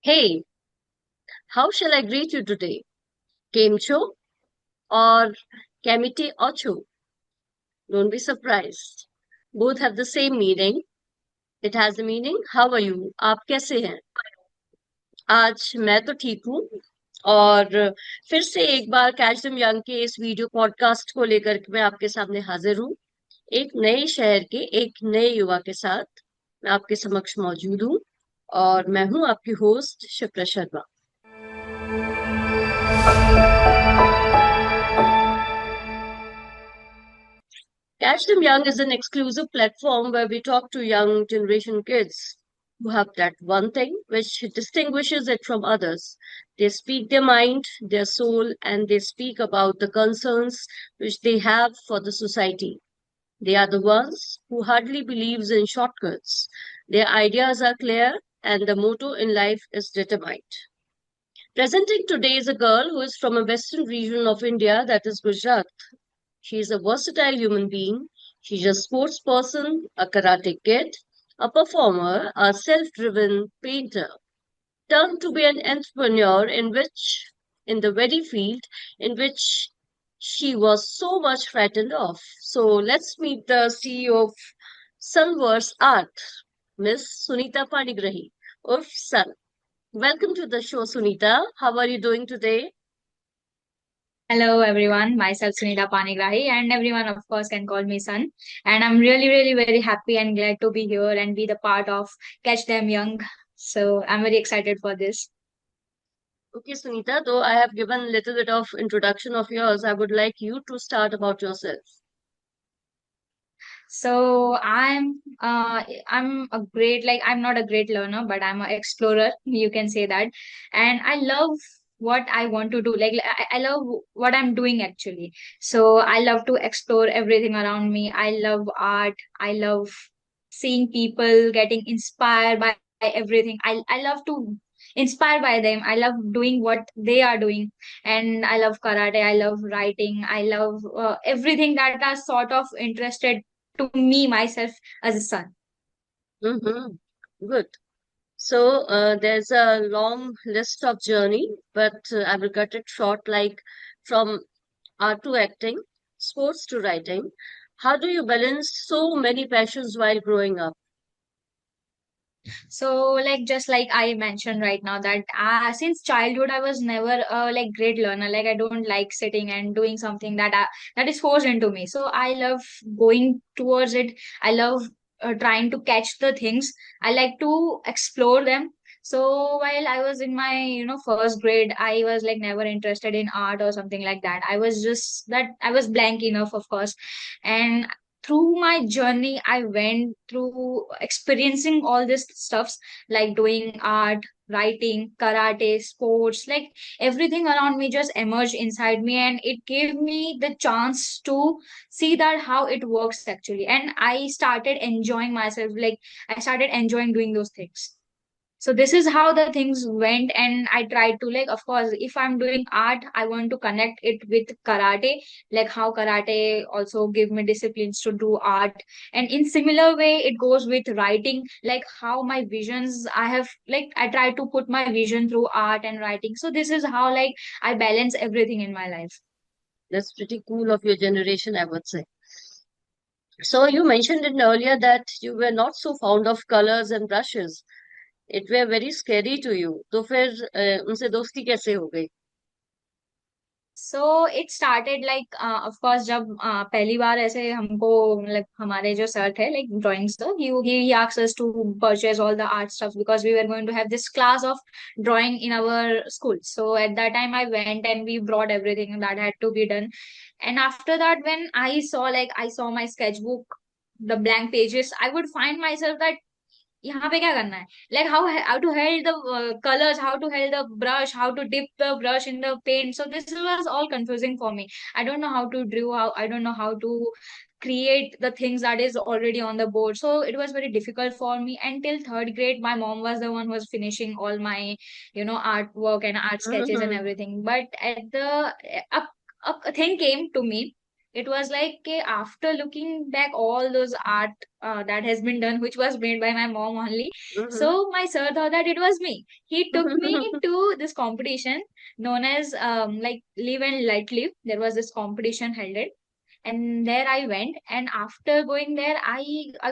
Hey, how shall I greet you today? Kemcho or Kamite Ocho? Don't be surprised. Both have the same meaning. It has the meaning, how are you? आप कैसे हैं? आज मैं तो ठीक हूँ और फिर से एक बार कैच देम यंग के इस वीडियो पॉडकास्ट को लेकर के मैं आपके सामने हाजिर हूँ। एक नए शहर के एक नए युवा के साथ मैं आपके समक्ष मौजूद हूँ और मैं हूँ आपकी host Shipra Sharma. Catch Them Young is an exclusive platform where we talk to young generation kids who have that one thing which distinguishes it from others. They speak their mind, their soul, and they speak about the concerns which they have for the society. They are the ones who hardly believes in shortcuts. Their ideas are clear and the motto in life is determined. Presenting today is a girl who is from a western region of India, that is Gujarat. She is a versatile human being. She's a sports person, a karate kid, a performer, a self-driven painter, turned to be an entrepreneur in the very field in which she was so much frightened of. So let's meet the CEO of Sunverse Art, Miss Sunita Panigrahi, of Sun. Welcome to the show, Sunita. How are you doing today? Hello everyone, myself Sunita Panigrahi and everyone of course can call me Sun. And I'm really very happy and glad to be here and be the part of Catch Them Young. So I'm very excited for this. Okay, Sunita, though I have given a little bit of introduction of yours, I would like you to start about yourself. So I'm a great I'm not a great learner, but I'm an explorer, you can say that. And I love what I want to do. I love what I'm doing actually. So I love to explore everything around me. I love art. I love seeing people getting inspired by everything. I love to inspire by them. I love doing what they are doing, and I love karate. I love writing. I love everything that are sort of interested to me myself as a son. Good. So there's a long list of journey, but I will cut it short, like from art to acting, sports to writing. How do you balance so many passions while growing up? So just like I mentioned right now that since childhood I was never a great learner. Like I don't like sitting and doing something that is forced into me. So I love going towards it. I love trying to catch the things. I like to explore them. So while I was in my first grade, I was like never interested in art or something like that. I was just that I was blank enough, of course. And through my journey I went through experiencing all these stuffs, like doing art, writing, karate, sports, like everything around me just emerged inside me, and it gave me the chance to see that how it works actually. And I started enjoying myself, like I started enjoying doing those things. So this is how the things went, and I tried to, like, of course, if I'm doing art I want to connect it with karate, like how karate also give me disciplines to do art. And in similar way it goes with writing, like how my visions I have, like I try to put my vision through art and writing. So this is how, like, I balance everything in my life. That's pretty cool of your generation, I would say. So you mentioned it earlier that you were not so fond of colors and brushes. It were very scary to you. तो फिर उनसे दोस्ती कैसे हो गई? So it started like of course जब पहली बार ऐसे हमको, like हमारे जो सर थे, like drawing sir, he asked us to purchase all the art stuff because we were going to have this class of drawing in our school. So at that time I went and we brought everything that had to be done. And after that, when I saw my sketchbook, the blank pages, I would find myself that यहाँ पे क्या करना है, like how to hold the colors, how to hold the brush, how to dip the brush in the paint. So this was all confusing for me. I don't know how to draw, how I don't know how to create the things that is already on the board. So it was very difficult for me until third grade. My mom was the one who was finishing all my artwork and art sketches and Mm-hmm. everything. But at the up a thing came to me. it was like after looking back all those art that has been done, which was made by my mom only. Mm-hmm. So my sir thought that it was me. He took me to this competition known as like live and let live. There was this competition held it, and there I went. And after going there, I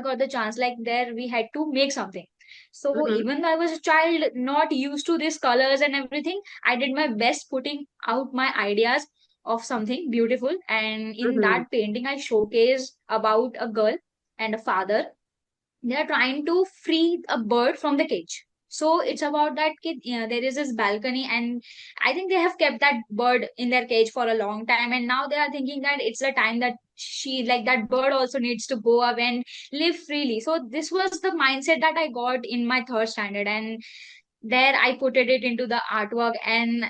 got the chance. Like there, we had to make something. So Mm-hmm. even though I was a child, not used to these colors and everything, I did my best putting out my ideas of something beautiful. And in Mm-hmm. that painting, I showcased about a girl and a father. They are trying to free a bird from the cage. So it's about that kid. Yeah, there is this balcony, and I think they have kept that bird in their cage for a long time. And now they are thinking that it's the time that like that bird also needs to go away and live freely. So this was the mindset that I got in my third standard, and there I put it into the artwork. And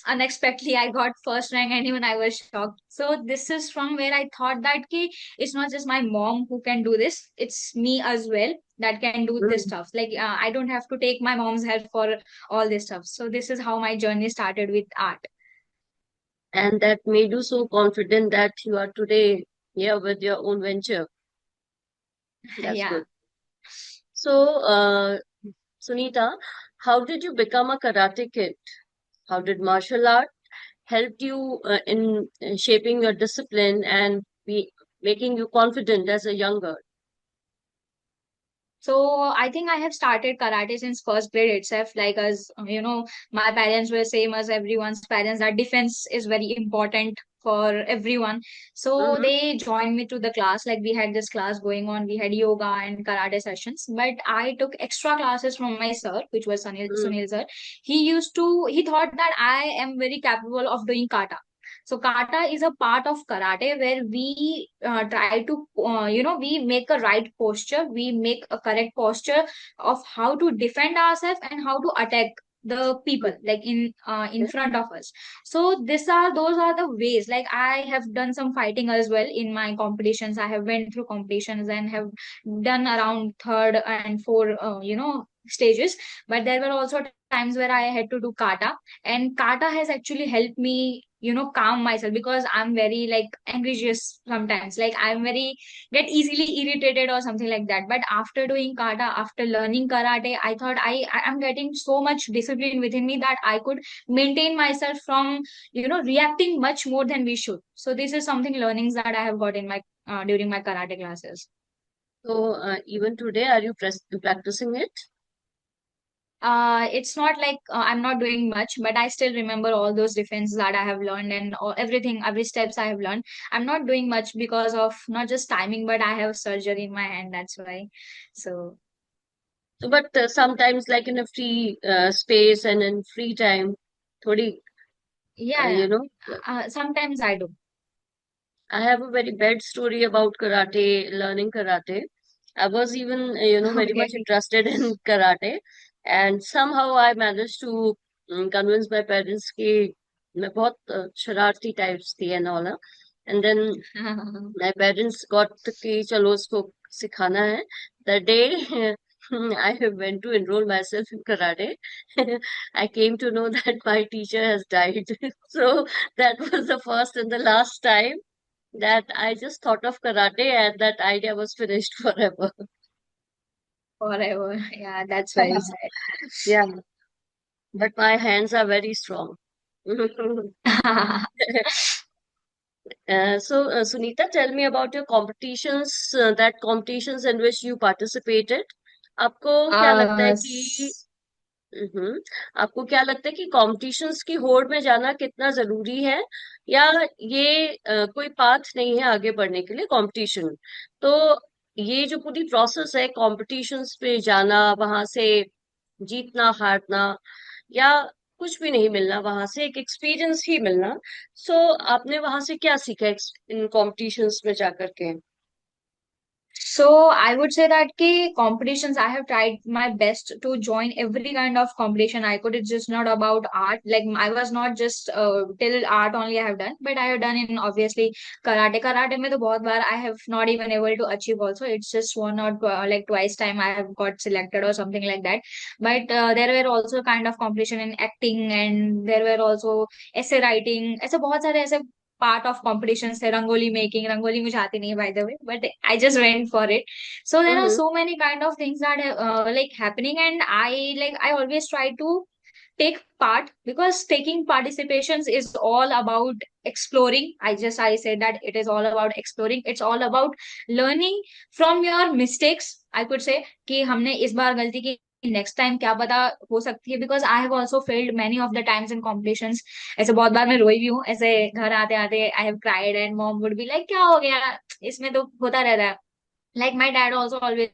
unexpectedly I got first rank, and even I was shocked. So this is from where I thought that ki, it's not just my mom who can do this, it's me as well that can do this Mm. stuff. Like I don't have to take my mom's help for all this stuff. So this is how my journey started with art. And that made you so confident that you are today here with your own venture. That's Yeah. good. So, Sunita, how did you become a karate kid? How did martial art help you in shaping your discipline and making you confident as a young girl? So I think I have started karate since first grade itself. Like as you know, my parents were same as everyone's parents. That defense is very important for everyone. So Mm-hmm. they joined me to the class. Like we had this class going on. We had yoga and karate sessions. But I took extra classes from my sir, which was Sunil sir. He thought that I am very capable of doing kata. So kata is a part of karate where we try to, we make a right posture, we make a correct posture of how to defend ourselves and how to attack the people like in front of us. So those are the ways. Like I have done some fighting as well in my competitions. I have went through competitions and have done around third and four, stages. But there were also times where I had to do kata, and kata has actually helped me calm myself, because I'm very like anxious sometimes. Like I'm very get easily irritated or something like that. But after doing kata, after learning karate, I thought I am getting so much discipline within me that I could maintain myself from reacting much more than we should. So this is something learnings that I have got in my during my karate classes. So, even today, are you practicing it? It's not like I'm not doing much, but I still remember all those defenses that I have learned, and everything, every steps I have learned. I'm not doing much because of not just timing, but I have surgery in my hand. That's why. So So, but sometimes, like in a free space and in free time, thodi, yeah, you know, sometimes I do. I have a very bad story about karate, learning karate. I was even, very Okay. much interested in karate, and somehow I managed to convince my parents कि मैं बहुत शरारती types थी and all, and then my parents got कि चलो इसको सिखाना है. The day I went to enroll myself in karate, I came to know that my teacher has died. So that was the first and the last time that I just thought of karate, and that idea was finished forever. Forever. Yeah, that's very sad. Yeah, but my hands are very strong. Sunita, tell me about your that competitions in which you participated. आपको क्या लगता है कि हम्म, आपको क्या लगता है कि कॉम्पिटिशन्स की होड़ में जाना कितना जरूरी है, या ये कोई पाथ नहीं है आगे बढ़ने के लिए कंपटीशन? तो ये जो पूरी प्रोसेस है कॉम्पिटिशन्स पे जाना, वहां से जीतना हारना, या कुछ भी नहीं मिलना, वहां से एक एक्सपीरियंस ही मिलना, सो आपने वहां से क्या सीखा इन कॉम्पिटिशन्स में जाकर के? So I would say that ki competitions, I have tried my best to join every kind of competition I could. It's just not about art. Like I was not just till art only I have done, but I have done in obviously karate. Karate mein to bahut baar I have not even able to achieve also. It's just one or like twice time I have got selected or something like that. But there were also kind of competition in acting, and there were also essay writing. ऐसे बहुत सारे ऐसे part of competitions, say rangoli making. Rangoli mujhe aati nahi by the way, but I just went for it. So there are Mm-hmm. so many kind of things that like happening, and I always try to take part, because taking participations is all about exploring. I said that it is all about exploring. It's all about learning from your mistakes, I could say, कि हमने इस बार गलती की, next time क्या पता हो सकती है, because I have also failed many of the times in competitions. ऐसे बहुत बार मैं रोई भी हूँ, ऐसे घर आते आते I have cried and mom would be like क्या हो गया, इसमें तो होता रहता है। Like my dad also always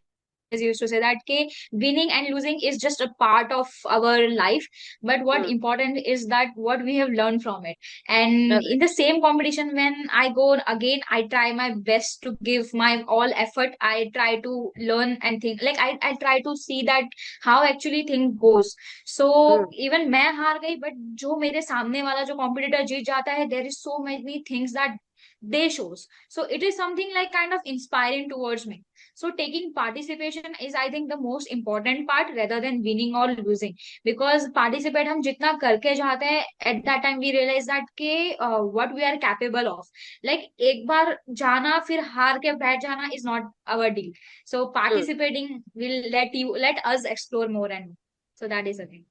used to say that ke winning and losing is just a part of our life, but what Mm. important is that what we have learned from it. And in Correct. the same competition, when I go again, I try my best to give my all effort. I try to learn and think, like I try to see that how actually thing goes. So Mm. even मैं हार गई, but जो मेरे सामने वाला जो competitor जीत जाता है, there is so many things that they shows. So it is something like kind of inspiring towards me. So taking participation is, I think, the most important part rather than winning or losing. Because participate हम जितना करके जाते हैं, at that time we realize that के what we are capable of. Like एक बार जाना फिर हार के बैठ जाना is not our deal. So Mm. participating will let us explore more and more. So that is the thing.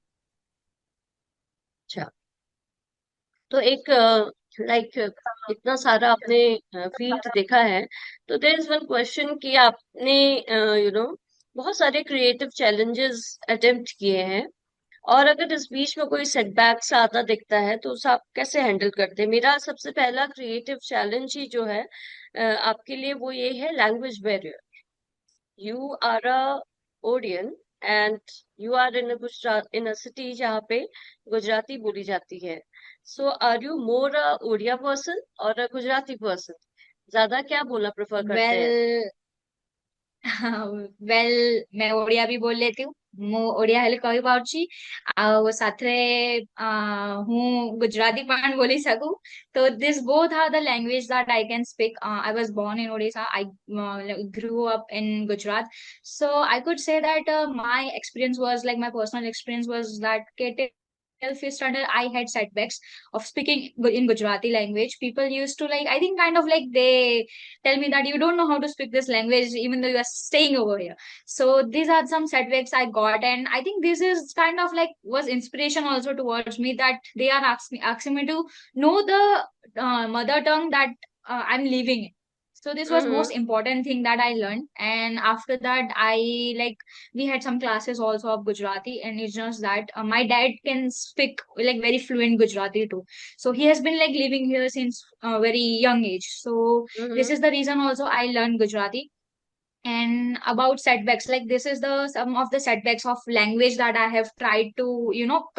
अच्छा, तो एक लाइक इतना सारा आपने फील्ड देखा है, तो देयर इज वन क्वेश्चन कि आपने बहुत सारे क्रिएटिव चैलेंजेस अटेम्प्ट किए हैं, और अगर इस बीच में कोई सेटबैक्स आता दिखता है तो उसे आप कैसे हैंडल करते हैं? मेरा सबसे पहला क्रिएटिव चैलेंज ही जो है आपके लिए वो ये है, language barrier. You are a Odian and you are in Gujarat, in a city जहाँ पे गुजराती बोली जाती है। So are you more a Odia person और अ गुजराती पर्सन? ज्यादा क्या बोलना प्रेफर करते हैं? Well, વેલ मैं ओडिया भी बोल लेती हूँ। હું ઓડિયા હેલે કહી પાઉં સાથે હું ગુજરાતી પણ બોલી શકું। તો this both are the language that I can speak. I was born in Odisha. I grew up in Gujarat. So I could say that my experience was like my personal experience was that till fifth standard I had setbacks of speaking in Gujarati language. People used to like, I think kind of like they tell me that you don't know how to speak this language even though you are staying over here. So these are some setbacks I got, and I think this is kind of like was inspiration also towards me, that they are asking me to know the mother tongue that I'm living in. So this was Mm-hmm. most important thing that I learned. And after that I like, we had some classes also of Gujarati, and it's just that my dad can speak like very fluent Gujarati too. So he has been like living here since a very young age. So this Mm-hmm. is the reason also I learned Gujarati. And about setbacks, like this is the some of the setbacks of language that I have tried to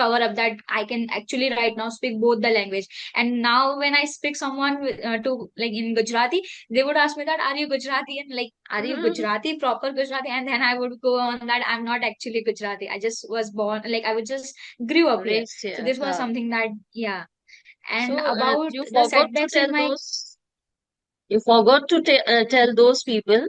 cover up, that I can actually right now speak both the language. And now when I speak someone to like in Gujarati, they would ask me that are you Gujarati, and like are you Mm-hmm. Gujarati, proper Gujarati? And then I would go on that I'm not actually Gujarati, I just was born, like I would just grew up here. Raised So here, this was huh? something that, yeah. And So about you the forgot to setbacks in tell my those. You forgot to tell those people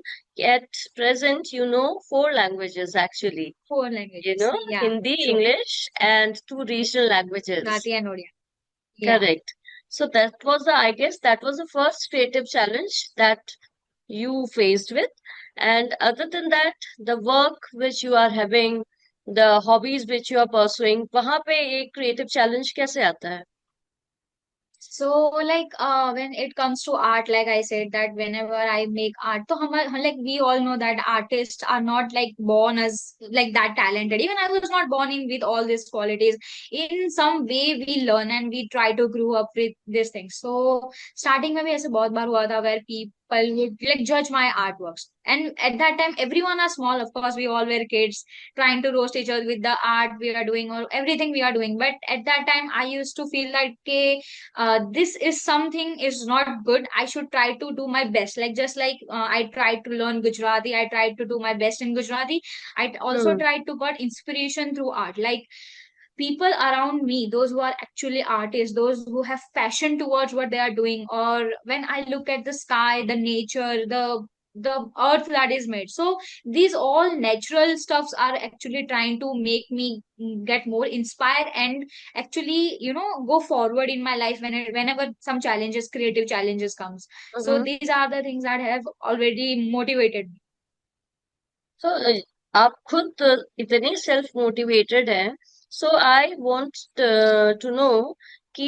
at present you know four languages actually. four You languages, know, yeah, Hindi, true. English, and two regional languages. Gujarati and Odia. Yeah. Correct. So that was the, I guess that was the first creative challenge that you faced with. And other than that, the work which you are having, the hobbies which you are pursuing, वहां पे एक creative challenge कैसे आता है? So like when it comes to art, like I said that whenever I make art, so like we all know that artists are not like born as like that talented. Even I was not born in with all these qualities. In some way we learn and we try to grow up with these things. So starting में भी ऐसे बहुत बार हुआ था where people would like judge my artworks. And at that time everyone are small, of course we all were kids trying to roast each other with the art we are doing or everything we are doing. But at that time I used to feel like okay, this is something is not good, I should try to do my best. Like just like I tried to learn Gujarati, I tried to do my best in Gujarati. I also Hmm. tried to got inspiration through art. Like people around me, those who are actually artists, those who have passion towards what they are doing, or when I look at the sky, the nature, the the earth that is made. So these all natural stuffs are actually trying to make me get more inspired and actually, go forward in my life whenever some challenges, creative challenges comes. So Mm-hmm. these are the things that have already motivated me. So आप खुद इतने self motivated हैं. So I want to know कि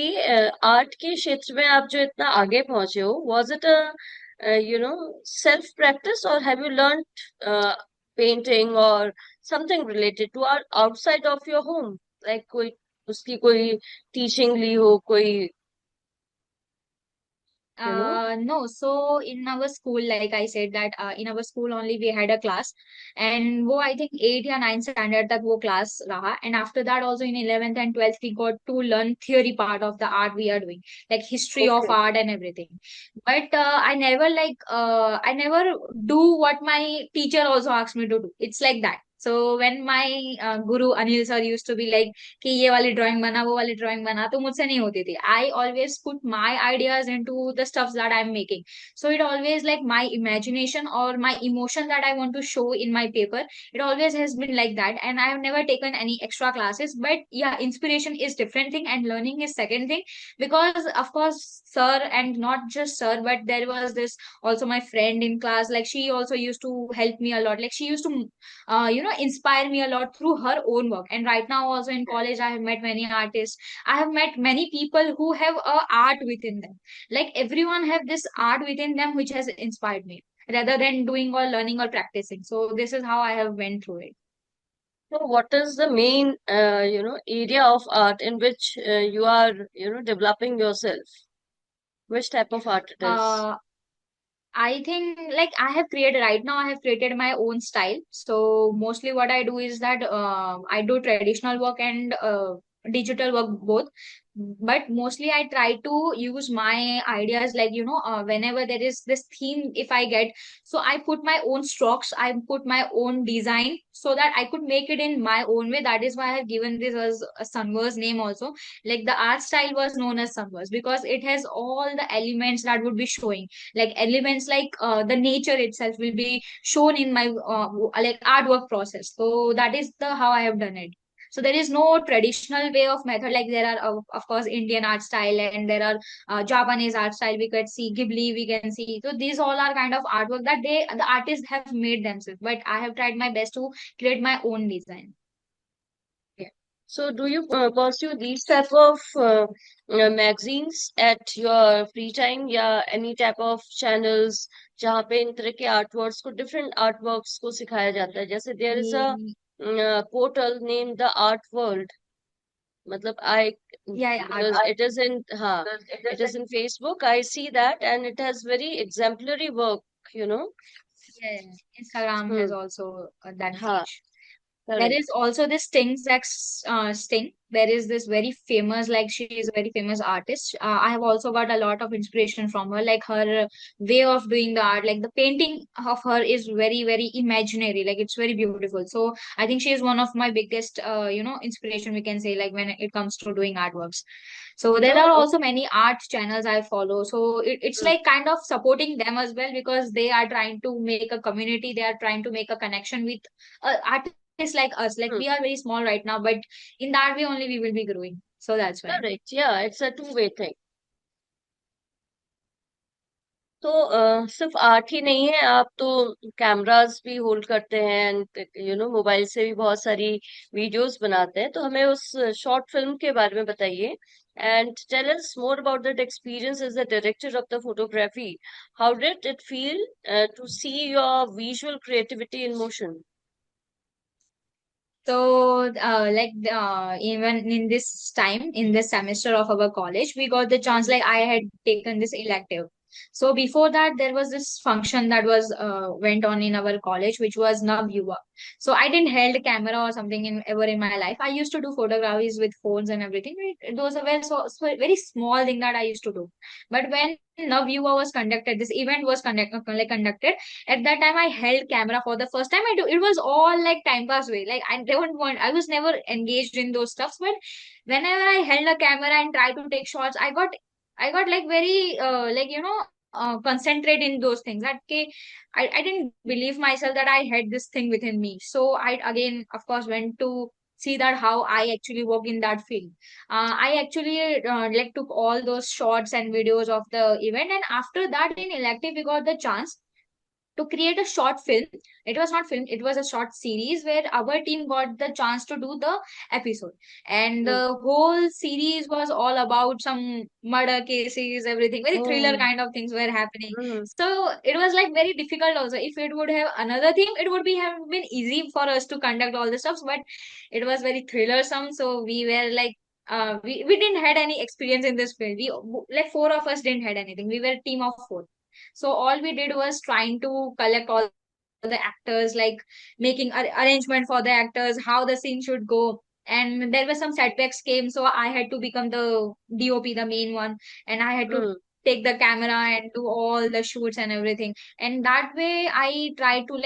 art के क्षेत्र में आप जो इतना आगे पहुंचे हो, was it a you know self practice, और हैव यू लर्न पेंटिंग और something related to art outside of your home, like कोई उसकी कोई टीचिंग ली हो, कोई you know. No, so in our school, like I said that in our school only we had a class, and wo I think 8 या 9 standard tak wo class raha, and after that also in 11th and 12th we got to learn theory part of the art we are doing, like history of okay. art and everything. But I never do what my teacher also asked me to do. It's like that. So when my guru Anil sir used to be like कि ये वाली drawing बना, वो वाली drawing बना, तो मुझसे नहीं होती थी. I always put my ideas into the stuffs that I'm making. So it always like my imagination or my emotion that I want to show in my paper. It always has been like that, and I have never taken any extra classes. But yeah, inspiration is different thing and learning is second thing, because of course sir, and not just sir, but there was this also my friend in class, like she also used to help me a lot, like she used to inspire me a lot through her own work. And right now also in college I have met many artists. I have met many people who have a art within them. Like everyone have this art within them which has inspired me rather than doing or learning or practicing. So this is how I have went through it. So what is the main, area of art in which you are, developing yourself? Which type of art it is? uh I think like I have created right now, I have created my own style. So mostly what I do is that I do traditional work and digital work both. But mostly I try to use my ideas, like, whenever there is this theme, if I get, so I put my own strokes, I put my own design so that I could make it in my own way. That is why I have given this as a Sunverse name also. Like the art style was known as Sunverse because it has all the elements that would be showing, like elements like the nature itself will be shown in my like artwork process. So that is the how I have done it. So there is no traditional way of method, like there are of course Indian art style, and there are Japanese art style, we could see Ghibli, we can see. So these all are kind of artwork that the artists have made themselves, but I have tried my best to create my own design. Yeah. So do you pursue these type of magazines at your free time, या any type of channels जहाँ पे इन तरह के artworks को, different artworks को सिखाया जाता है? जैसे there is a portal named the Art World. मतलब I, Yeah, yeah, because it is in, हाँ, it is in Facebook. I see that, and it has very exemplary work, you know. yeah, yeah. Instagram has Hmm. also that हाँ, page. There correct. is also this Sting. There is this very famous, like she is a very famous artist. I have also got a lot of inspiration from her, like her way of doing the art, like the painting of her is very, very imaginary, like it's very beautiful. So I think she is one of my biggest, inspiration, we can say, like when it comes to doing artworks. So there So, are also many art channels I follow. So it's hmm, like kind of supporting them as well, because they are trying to make a community. They are trying to make a connection with artists like us. Like hmm, we are very small right now, but in that way only we will be growing. So that's why. correct. Yeah, it's a two-way thing. तो सिर्फ art ही नहीं है, आप तो cameras भी hold करते हैं, and mobile से भी बहुत सारी वीडियोस बनाते हैं. तो हमें उस शॉर्ट फिल्म के बारे में बताइए, and tell us more about that experience as the director of the photography. How did it feel to see your visual creativity in motion? So, even in this time, in this semester of our college, we got the chance. Like I had taken this elective. So before that, there was this function that was went on in our college, which was Navyuva. So I didn't held a camera or something in ever in my life. I used to do photographies with phones and everything. Those were so very small thing that I used to do. But when Navyuva was conducted, this event was conducted, at that time I held camera for the first time. It was all like time pass way. Like I was never engaged in those stuffs. But whenever I held a camera and tried to take shots, I got like very concentrate in those things. That okay, I didn't believe myself that I had this thing within me. So I again, of course, went to see that how I actually work in that field. I actually like took all those shots and videos of the event, and after that in elective we got the chance to create a short film. It was not film, it was a short series where our team got the chance to do the episode. And Mm. the whole series was all about some murder cases, everything. Very thriller Oh. kind of things were happening. Mm. So it was like very difficult also. If it would have another theme, it would be have been easy for us to conduct all the stuff. But it was very thrillersome. So we were like we didn't had any experience in this field. We like four of us didn't had anything. We were a team of four. So all we did was trying to collect all the actors, like making arrangement for the actors, how the scene should go. And there were some setbacks came, so I had to become the DOP, the main one, and I had to Mm. take the camera and do all the shoots and everything. And that way, I tried to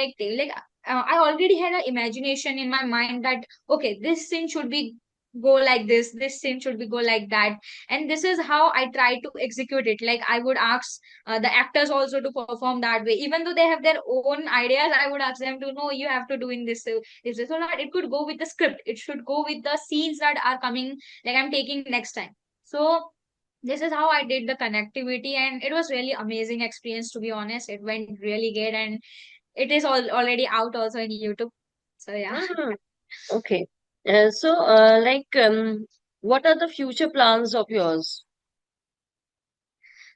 I already had an imagination in my mind that okay, this scene should be go like this scene should be go like that, and this is how I try to execute it. Like I would ask the actors also to perform that way, even though they have their own ideas. I would ask them to know you have to do in this way, so that it could go with the script, it should go with the scenes that are coming, like I'm taking next time. So this is how I did the connectivity, and it was really amazing experience, to be honest. It went really good, and it is all already out also in YouTube. So yeah. Mm. Okay. So, what are the future plans of yours?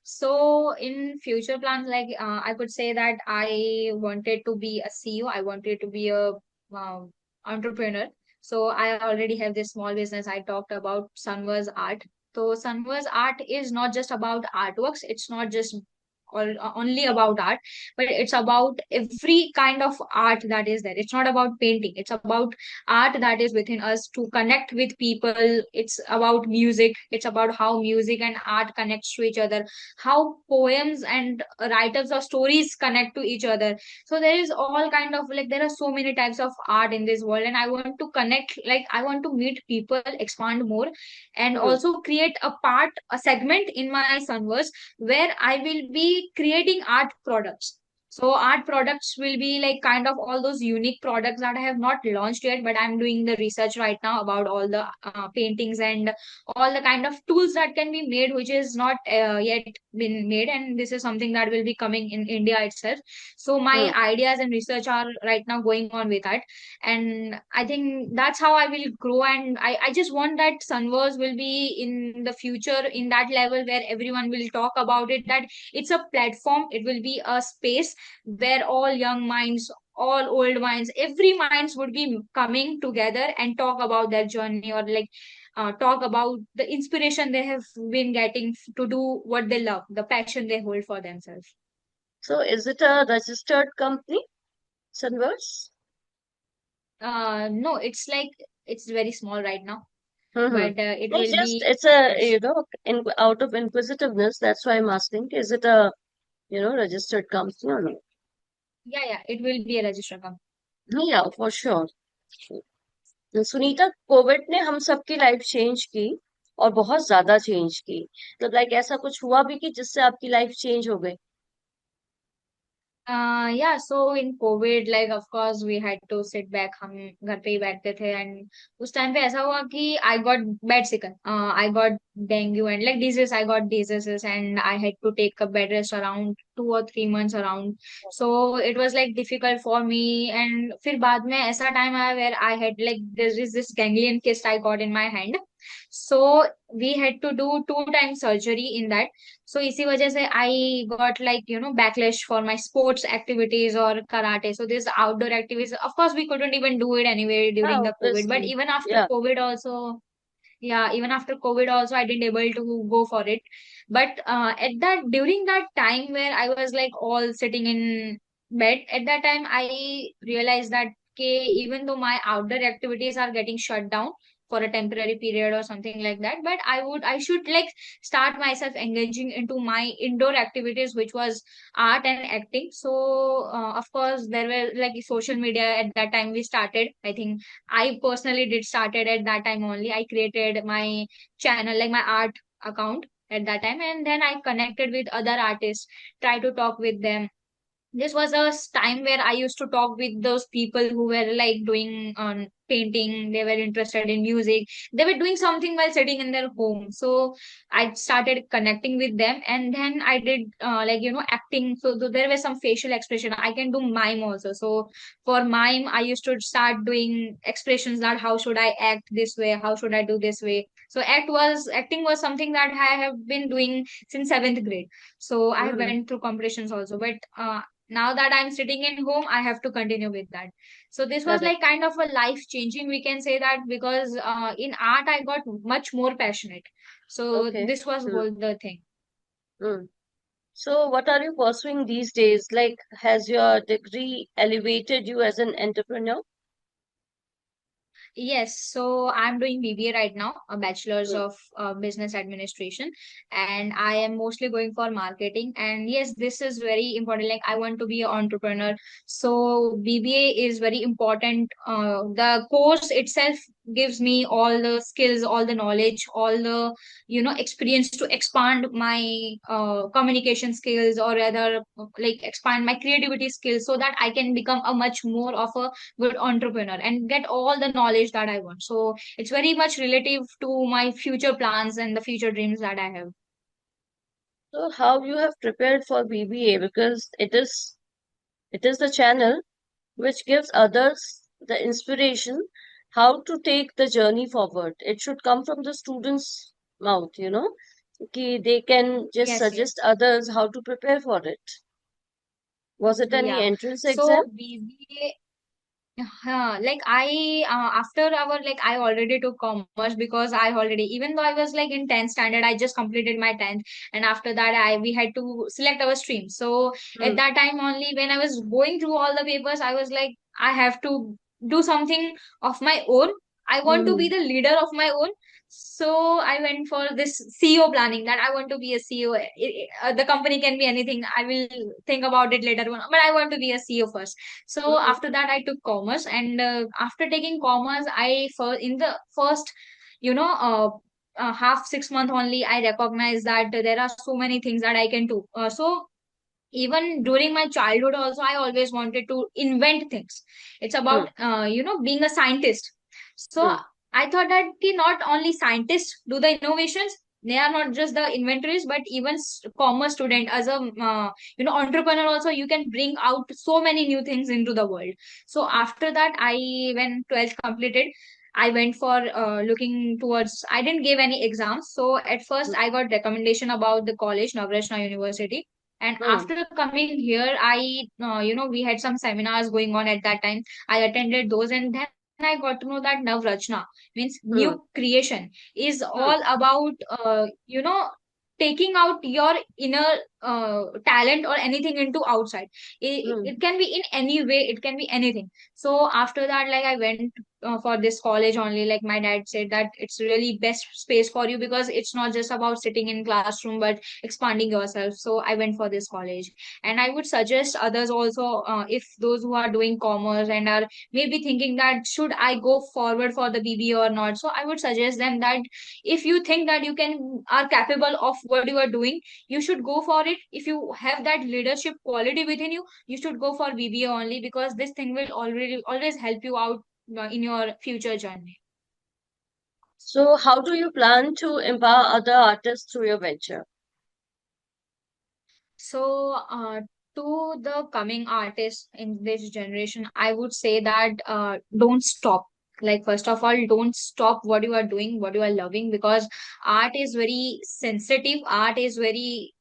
So in future plans, I could say that I wanted to be a CEO. I wanted to be a entrepreneur. So I already have this small business. I talked about Sunwas Art. So Sunwas Art is not just about artworks. It's not just only about art, but it's about every kind of art that is there. It's not about painting. It's about art that is within us to connect with people. It's about music. It's about how music and art connects to each other, how poems and writers of stories connect to each other. So there is all kind of like there are so many types of art in this world, and I want to connect, like I want to meet people, expand more, and Mm. also create a segment in my Sunverse where I will be creating art products. So art products will be like kind of all those unique products that I have not launched yet, but I'm doing the research right now about all the paintings and all the kind of tools that can be made, which is not yet been made, and this is something that will be coming in India itself. So my Mm. ideas and research are right now going on with that, and I think that's how I will grow. And I just want that Sunverse will be in the future in that level where everyone will talk about it, that it's a platform, it will be a space where all young minds, all old minds, every minds would be coming together and talk about their journey, or talk about the inspiration they have been getting to do what they love, the passion they hold for themselves. So, is it a registered company, Sunverse? No, it's like it's very small right now, Mm-hmm. but it It's will just, be. it's a, Yes. out of inquisitiveness, that's why I'm asking, is it a, registered company or not? Yeah, yeah, it will be a registered company. Yeah, for sure. Sunita, Covid ने हम सबकी life change की और बहुत ज्यादा change की। तो like ऐसा कुछ हुआ भी कि जिससे आपकी लाइफ चेंज हो गई? Yeah, so in COVID, like of course we had to sit back, हम घर पे ही बैठते थे, and उस टाइम पे ऐसा हुआ कि I got bed sick, I got dengue and like disease, I got diseases, and I had to take a bed rest around 2 or 3 months around. So it was like difficult for me, and फिर बाद में ऐसा time आया where I had like there is this ganglion cyst I got in my hand. So we had to do 2 times surgery in that. So इसी वजह से I got like backlash for my sports activities or karate. So this outdoor activities, of course, we couldn't even do it anyway हाँ, during the COVID. But obviously. even after Yeah. COVID also, yeah, even after COVID also, I didn't able to go for it. But at that during that time where I was like all sitting in bed, at that time I realized that okay, even though my outdoor activities are getting shut down for a temporary period or something like that, but I should like start myself engaging into my indoor activities, which was art and acting. So of course there were like social media at that time we started. I think I personally did started at that time only. I created my channel, like my art account, at that time. And then I connected with other artists, try to talk with them. This was a time where I used to talk with those people who were like doing painting. They were interested in music. They were doing something while sitting in their home. So I started connecting with them, and then I did acting. So there was some facial expression. I can do mime also. So for mime, I used to start doing expressions that how should I act this way, how should I do this way. So acting was something that I have been doing since seventh grade. So I Mm, went through competitions also, but now that I'm sitting in home, I have to continue with that. So this was correct. like kind of a life changing, we can say that, because in art I got much more passionate. So Okay. this was Mm, whole the thing. mm. So, what are you pursuing these days? Like, has your degree elevated you as an entrepreneur? Yes, so I'm doing BBA right now, a bachelor's Mm, of business administration, and I am mostly going for marketing. And yes, this is very important. Like, I want to be an entrepreneur, so BBA is very important. The course itself gives me all the skills, all the knowledge, all the experience to expand my communication skills, or rather, like expand my creativity skills, so that I can become a much more of a good entrepreneur and get all the knowledge that I want. So it's very much relative to my future plans and the future dreams that I have. So, how you have prepared for BBA? Because it is the channel which gives others the inspiration how to take the journey forward. It should come from the students' mouth, Okay, they can just Yes, yes. suggest others how to prepare for it. Was it any Yeah. entrance exam? So BBA, like I after our like I already took commerce, because I already, even though I was like in 10th standard, I just completed my 10th, and after that I we had to select our stream. So at Hmm. that time only, when I was going through all the papers, I was like, I have to do something of my own. I want to be Hmm. the leader of my own. So I went for this CEO planning, that I want to be a CEO. The company can be anything. I will think about it later on, but I want to be a CEO first. So Hmm. after that I took commerce, and after taking commerce, I for in the first you know half 6 month only, I recognized that there are so many things that I can do. So even during my childhood also, I always wanted to invent things. It's Hmm. about being a scientist. So Hmm. I thought that not only scientists do the innovations, they are not just the inventors, but even commerce student, as a entrepreneur also, you can bring out so many new things into the world. So after that, I when 12th completed, I went for looking towards, I didn't give any exams. So at first I got recommendation about the college, Navrachna University. And Hmm. after coming here, I we had some seminars going on at that time. I attended those, and then I got to know that Navrachna means new Hmm. creation, is Hmm. all about taking out your inner talent or anything into outside. Hmm. It can be in any way, it can be anything. So after that, like I went for this college only. Like my dad said that it's really best space for you, because it's not just about sitting in classroom, but expanding yourself. So I went for this college, and I would suggest others also, if those who are doing commerce and are maybe thinking that should I go forward for the BBA or not. So I would suggest them that if you think that you can are capable of what you are doing, you should go for it. If you have that leadership quality within you, you should go for BBA only, because this thing will already always help you out in your future journey. So, how do you plan to empower other artists through your venture? So, to the coming artists in this generation, I would say that don't stop. Like, first of all, don't stop what you are doing, what you are loving, because art is very sensitive. Art is very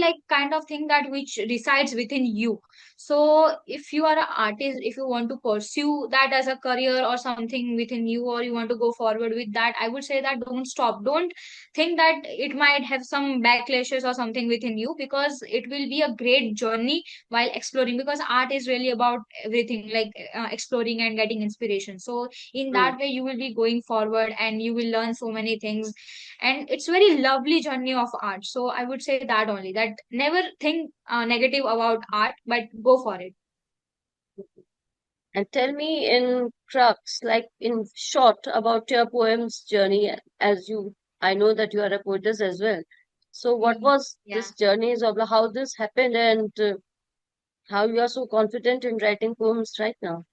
like kind of thing that which resides within you. So, if you are an artist, if you want to pursue that as a career or something within you, or you want to go forward with that, I would say that don't stop. Don't think that it might have some backlashes or something within you, because it will be a great journey while exploring, because art is really about everything, like exploring and getting inspiration. So in Hmm. that way you will be going forward and you will learn so many things, and it's very lovely journey of art. So I would say that only, that never think negative about art, but go for it. And tell me in crux, like in short, about your poem's journey as you. I know that you are a poetess as well. So what Mhm. was Yeah. this journey of how this happened, and how you are so confident in writing poems right now?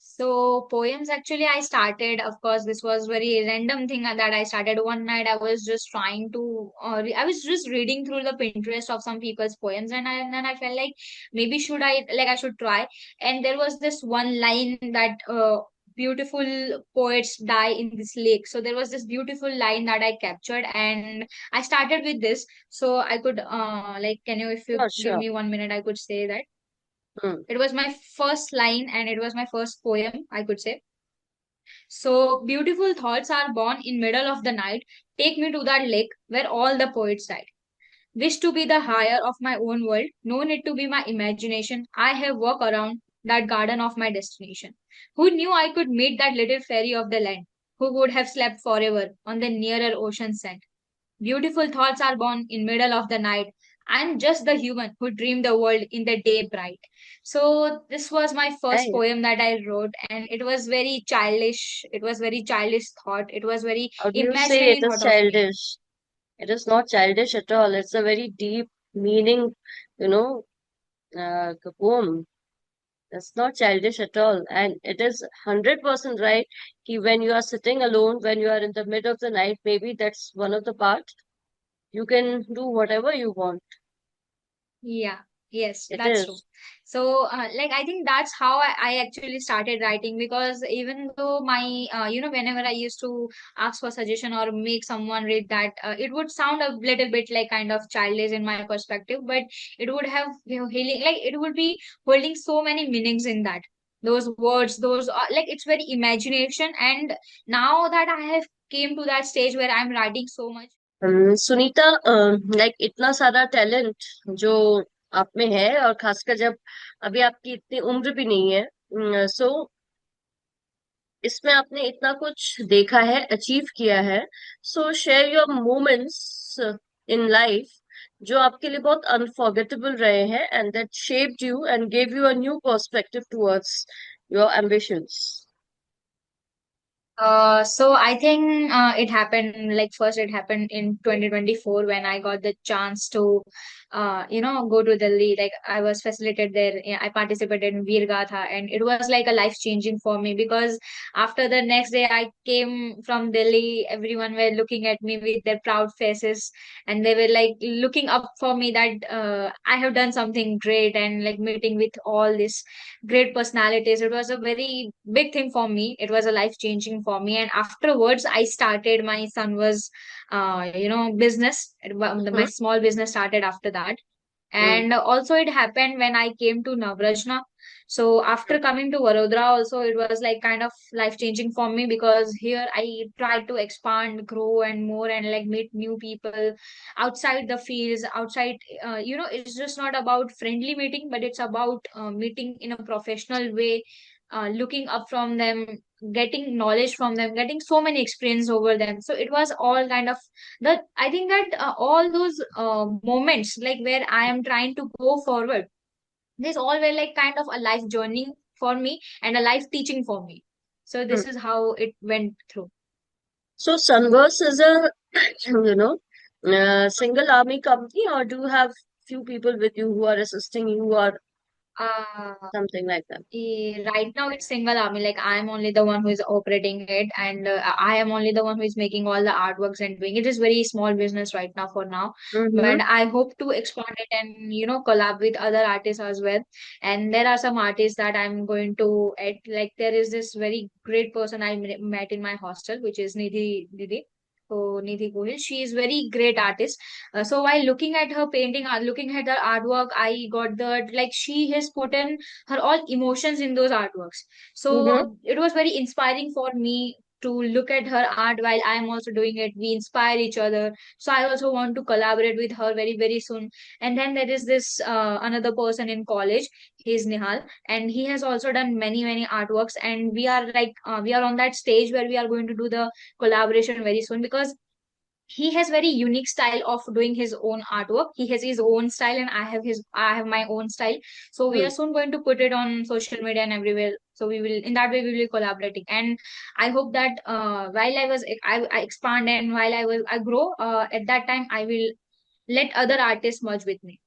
So poems, actually, I started, of course, this was very random thing that I started one night. I was just trying to, I was just reading through the Pinterest of some people's poems, and I felt like maybe I should try. And there was this one line that beautiful poets die in this lake. So there was this beautiful line that I captured, and I started with this. So I could, can you, if you Sure, give sure. me 1 minute, I could say that. Hmm. It was my first line and it was my first poem, I could say. So beautiful thoughts are born in middle of the night. Take me to that lake where all the poets died. Wish to be the higher of my own world. No need to be my imagination. I have walked around that garden of my destination. Who knew I could meet that little fairy of the land? Who would have slept forever on the nearer ocean sand? Beautiful thoughts are born in middle of the night. I'm just the human who dreamed the world in the day bright. So this was my first Right. poem that I wrote, and it was very childish. It was very childish thought. It was very How do you say imaginary it is thought of me. childish? It is not childish at all. It's a very deep meaning, you know, poem. It's not childish at all. And it is 100% right. Ki when you are sitting alone, when you are in the mid of the night, maybe that's one of the part. You can do whatever you want. Yeah, yes, It that's true. is. So, I think that's how I actually started writing, because even though whenever I used to ask for suggestion or make someone read that, it would sound a little bit like kind of childish in my perspective, but it would have, healing, like it would be holding so many meanings in that. Those words, those like it's very imagination, and now that I have came to that stage where I'm writing so much. Sunita, like इतना सारा talent जो आप में है, और खासकर जब अभी आपकी इतनी उम्र भी नहीं है, सो इसमें आपने इतना कुछ देखा है, अचीव किया है, सो share your moments in life जो आपके लिए बहुत अनफॉरगेटेबल रहे हैं, and that shaped you and give you a new perspective towards your ambitions. So I think it happened, like first it happened in 2024 when I got the chance to go to Delhi. Like I was facilitated there. Yeah, I participated in Veergatha, and it was like a life changing for me, because after the next day I came from Delhi, everyone were looking at me with their proud faces, and they were like looking up for me that I have done something great, and like meeting with all these great personalities. It was a very big thing for me. It was a life changing for me. And afterwards, I started, my son was, business. My Hmm. small business started after that. Hmm. And also it happened when I came to Navrajna. So after coming to Vadodara also, it was like kind of life changing for me, because here I tried to expand, grow and more, and like meet new people outside the fields, outside, it's just not about friendly meeting, but it's about meeting in a professional way, looking up from them, getting knowledge from them, getting so many experience over them. So it was all kind of that. I think that all those moments, like where I am trying to go forward, this all were like kind of a life journey for me and a life teaching for me. So Hmm. this is how it went through. So Sunverse is a single army company, or do you have few people with you who are assisting you, or uh something like that? Right now it's single army. Like I am only the one who is operating it, and I am only the one who is making all the artworks and doing it. Is very small business right now for now, Mm-hmm. but I hope to expand it and collab with other artists as well. And there are some artists that I'm going to add. Like there is this very great person I met in my hostel, which is Nidhi Didi. So Nidhi Gohil, she is very great artist. So while looking at her painting, looking at her artwork, I got the like she has put in her all emotions in those artworks. Mm-hmm. So it was very inspiring for me to look at her art while I am also doing it. We inspire each other. So I also want to collaborate with her very, very soon. And then there is this another person in college. He is Nihal, and he has also done many, many artworks. And we are like we are on that stage where we are going to do the collaboration very soon, because he has very unique style of doing his own artwork. He has his own style, and I have my own style. So we Hmm. are soon going to put it on social media and everywhere. So we will, in that way, we will be collaborating. And I hope that while I expand, and while I grow, at that time I will let other artists merge with me.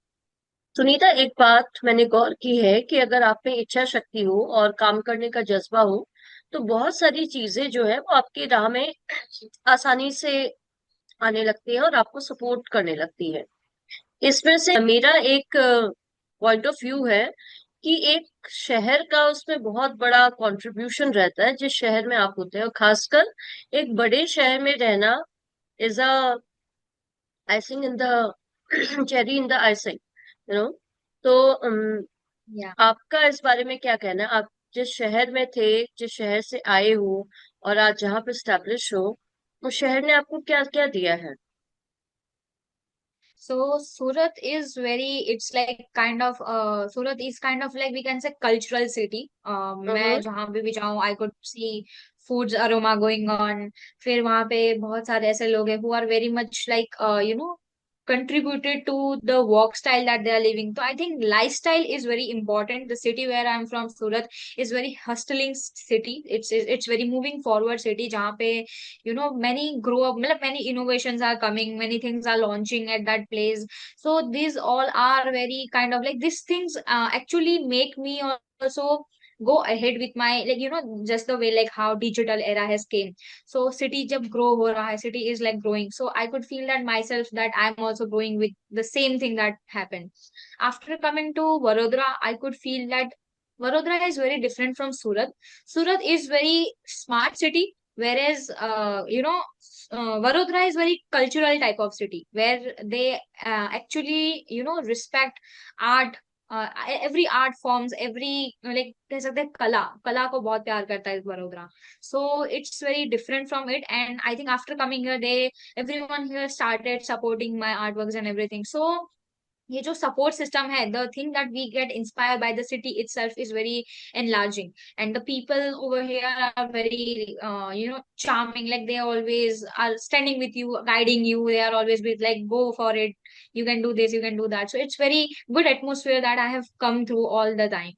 Sunita, एक बात मैंने गौर की है कि अगर आप में इच्छा शक्ति हो और काम करने का जज्बा हो, तो बहुत सारी चीजें जो है वो आपकी राह में आसानी से आने लगती है और आपको सपोर्ट करने लगती है। इसमें से मेरा एक पॉइंट ऑफ व्यू है कि एक शहर का उसमें बहुत बड़ा कंट्रीब्यूशन रहता है, जिस शहर में आप होते हैं, और खासकर एक बड़े शहर में रहना is a icing in the cherry in the icing, you know. तो Yeah. आपका इस बारे में क्या कहना है? आप जिस शहर में थे, जिस शहर से आए हो और आज जहाँ पे स्टैब्लिश हो, उस शहर ने आपको क्या क्या दिया है? So Surat is very, it's like kind of, Surat is kind of like we can say cultural city. हम्म। मैं जहाँ भी जाऊँ, I could see foods aroma going on. फिर वहाँ पे बहुत सारे ऐसे लोग हैं who are very much like, contributed to the work style that they are living. So I think lifestyle is very important. The city where I'm from, Surat, is very hustling city. It's very moving forward city जहाँ पे many grow up, मतलब many innovations are coming, many things are launching at that place. So these all are very kind of like these things actually make me also go ahead with my, like, just the way like how digital era has came. So city jab grow ho raha hai, city is like growing, so I could feel that myself that I'm also growing with the same thing that happened. After coming to Vadodara, I could feel that Vadodara is very different from Surat. Surat is very smart city, whereas Vadodara is very cultural type of city where they actually respect art. Every art forms, every like कह सकते हैं कला कला को बहुत प्यार करता है Vadodara. So it's very different from it, and I think after coming here, they everyone here started supporting my artworks and everything. So ये जो support system है, the thing that we get inspired by the city itself is very enlarging, and the people over here are very charming, like they always are standing with you, guiding you, they are always with like go for it, you can do this, you can do that. So it's very good atmosphere that I have come through all the time.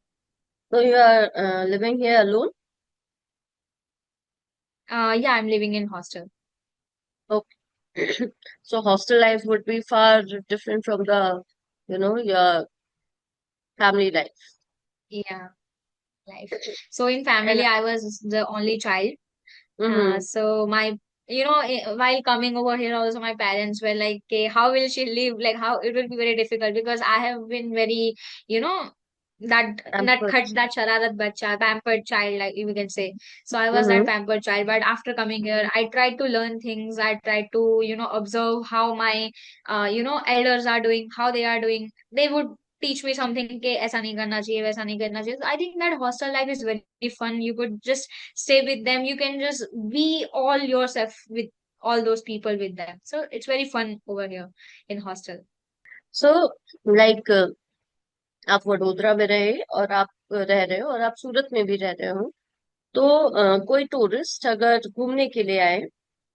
So you are living here alone? Yeah, I'm living in hostel. Okay. So hostel life would be far different from the, your family life. Yeah, life. So in And family, I was the only child. mm-hmm, So my, while coming over here, also my parents were like, okay, how will she live? Like, how it will be very difficult because I have been very, you know, pampered. that shararat bacha, pampered child, like you can say. So I was that Mm-hmm. pampered child. But after coming here, I tried to learn things. I tried to, observe how my, elders are doing, how they are doing. They would teach me something कि ऐसा नहीं करना चाहिए, वैसा नहीं करना चाहिए. So I think that hostel life is very fun. You could just stay with them, you can just be all yourself with all those people with them. So it's very fun over here in hostel. So, like, आप वडोदरा में रहे और आप रह रहे हो और आप सूरत में भी रह रहे हो, तो कोई टूरिस्ट अगर घूमने के लिए आए,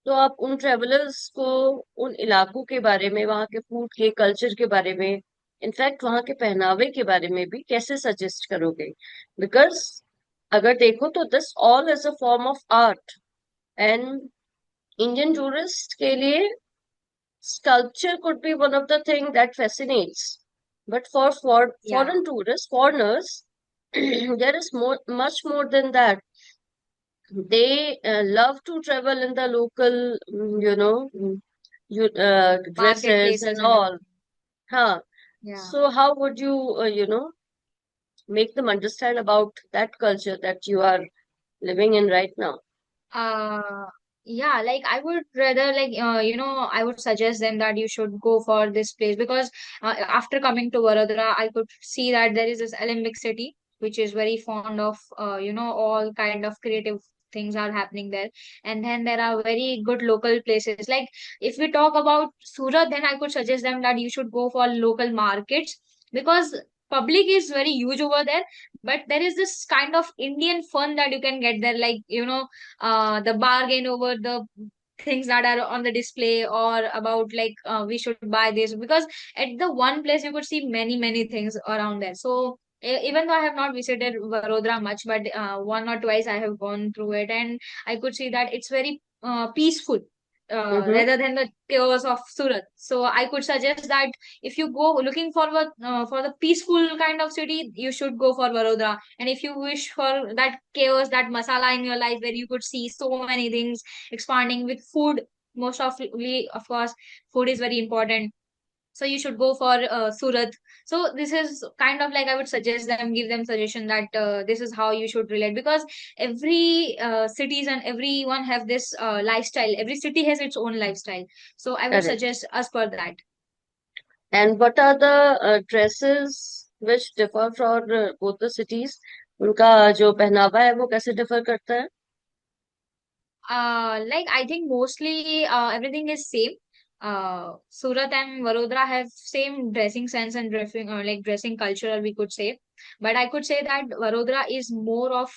तो आप उन ट्रेवलर्स को उन इलाकों के बारे में, वहाँ के फूड के कल्चर के बारे में, इनफैक्ट वहाँ के पहनावे के बारे में भी कैसे सजेस्ट करोगे? बिकॉज अगर देखो तो this all is a form of art, and Indian tourist के लिए sculpture could be one of the thing that fascinates. But for Yeah. foreign tourists, foreigners, there is much more than that. They love to travel in the local, dresses and Marketplaces and all. everything. Huh. Yeah. So how would you, make them understand about that culture that you are living in right now? Uh, yeah, like I would rather like I would suggest them that you should go for this place because after coming to Vadodara, I could see that there is this Olympic city which is very fond of all kind of creative things are happening there, and then there are very good local places. Like if we talk about Surat, then I could suggest them that you should go for local markets because public is very huge over there, but there is this kind of Indian fun that you can get there, like the bargain over the things that are on the display, or about like we should buy this because at the one place you could see many things around there. So Even though I have not visited Vadodara much, but one or twice I have gone through it, and I could see that it's very peaceful Mm-hmm. rather than the chaos of Surat. So I could suggest that if you go looking for the peaceful kind of city, you should go for Vadodara. And if you wish for that chaos, that masala in your life, where you could see so many things expanding with food, most of course, food is very important, so you should go for Surat. So this is kind of like I would suggest them, give them suggestion that this is how you should relate, because every cities and everyone have this lifestyle. Every city has its own lifestyle, so I would Correct. suggest as per that. And what are the dresses which differ for both the cities? उनका जो पहनावा है वो कैसे differ करता है? Like I think mostly everything is same. Surat and Vadodara have same dressing sense and dressing dressing culture, we could say. But I could say that Vadodara is more of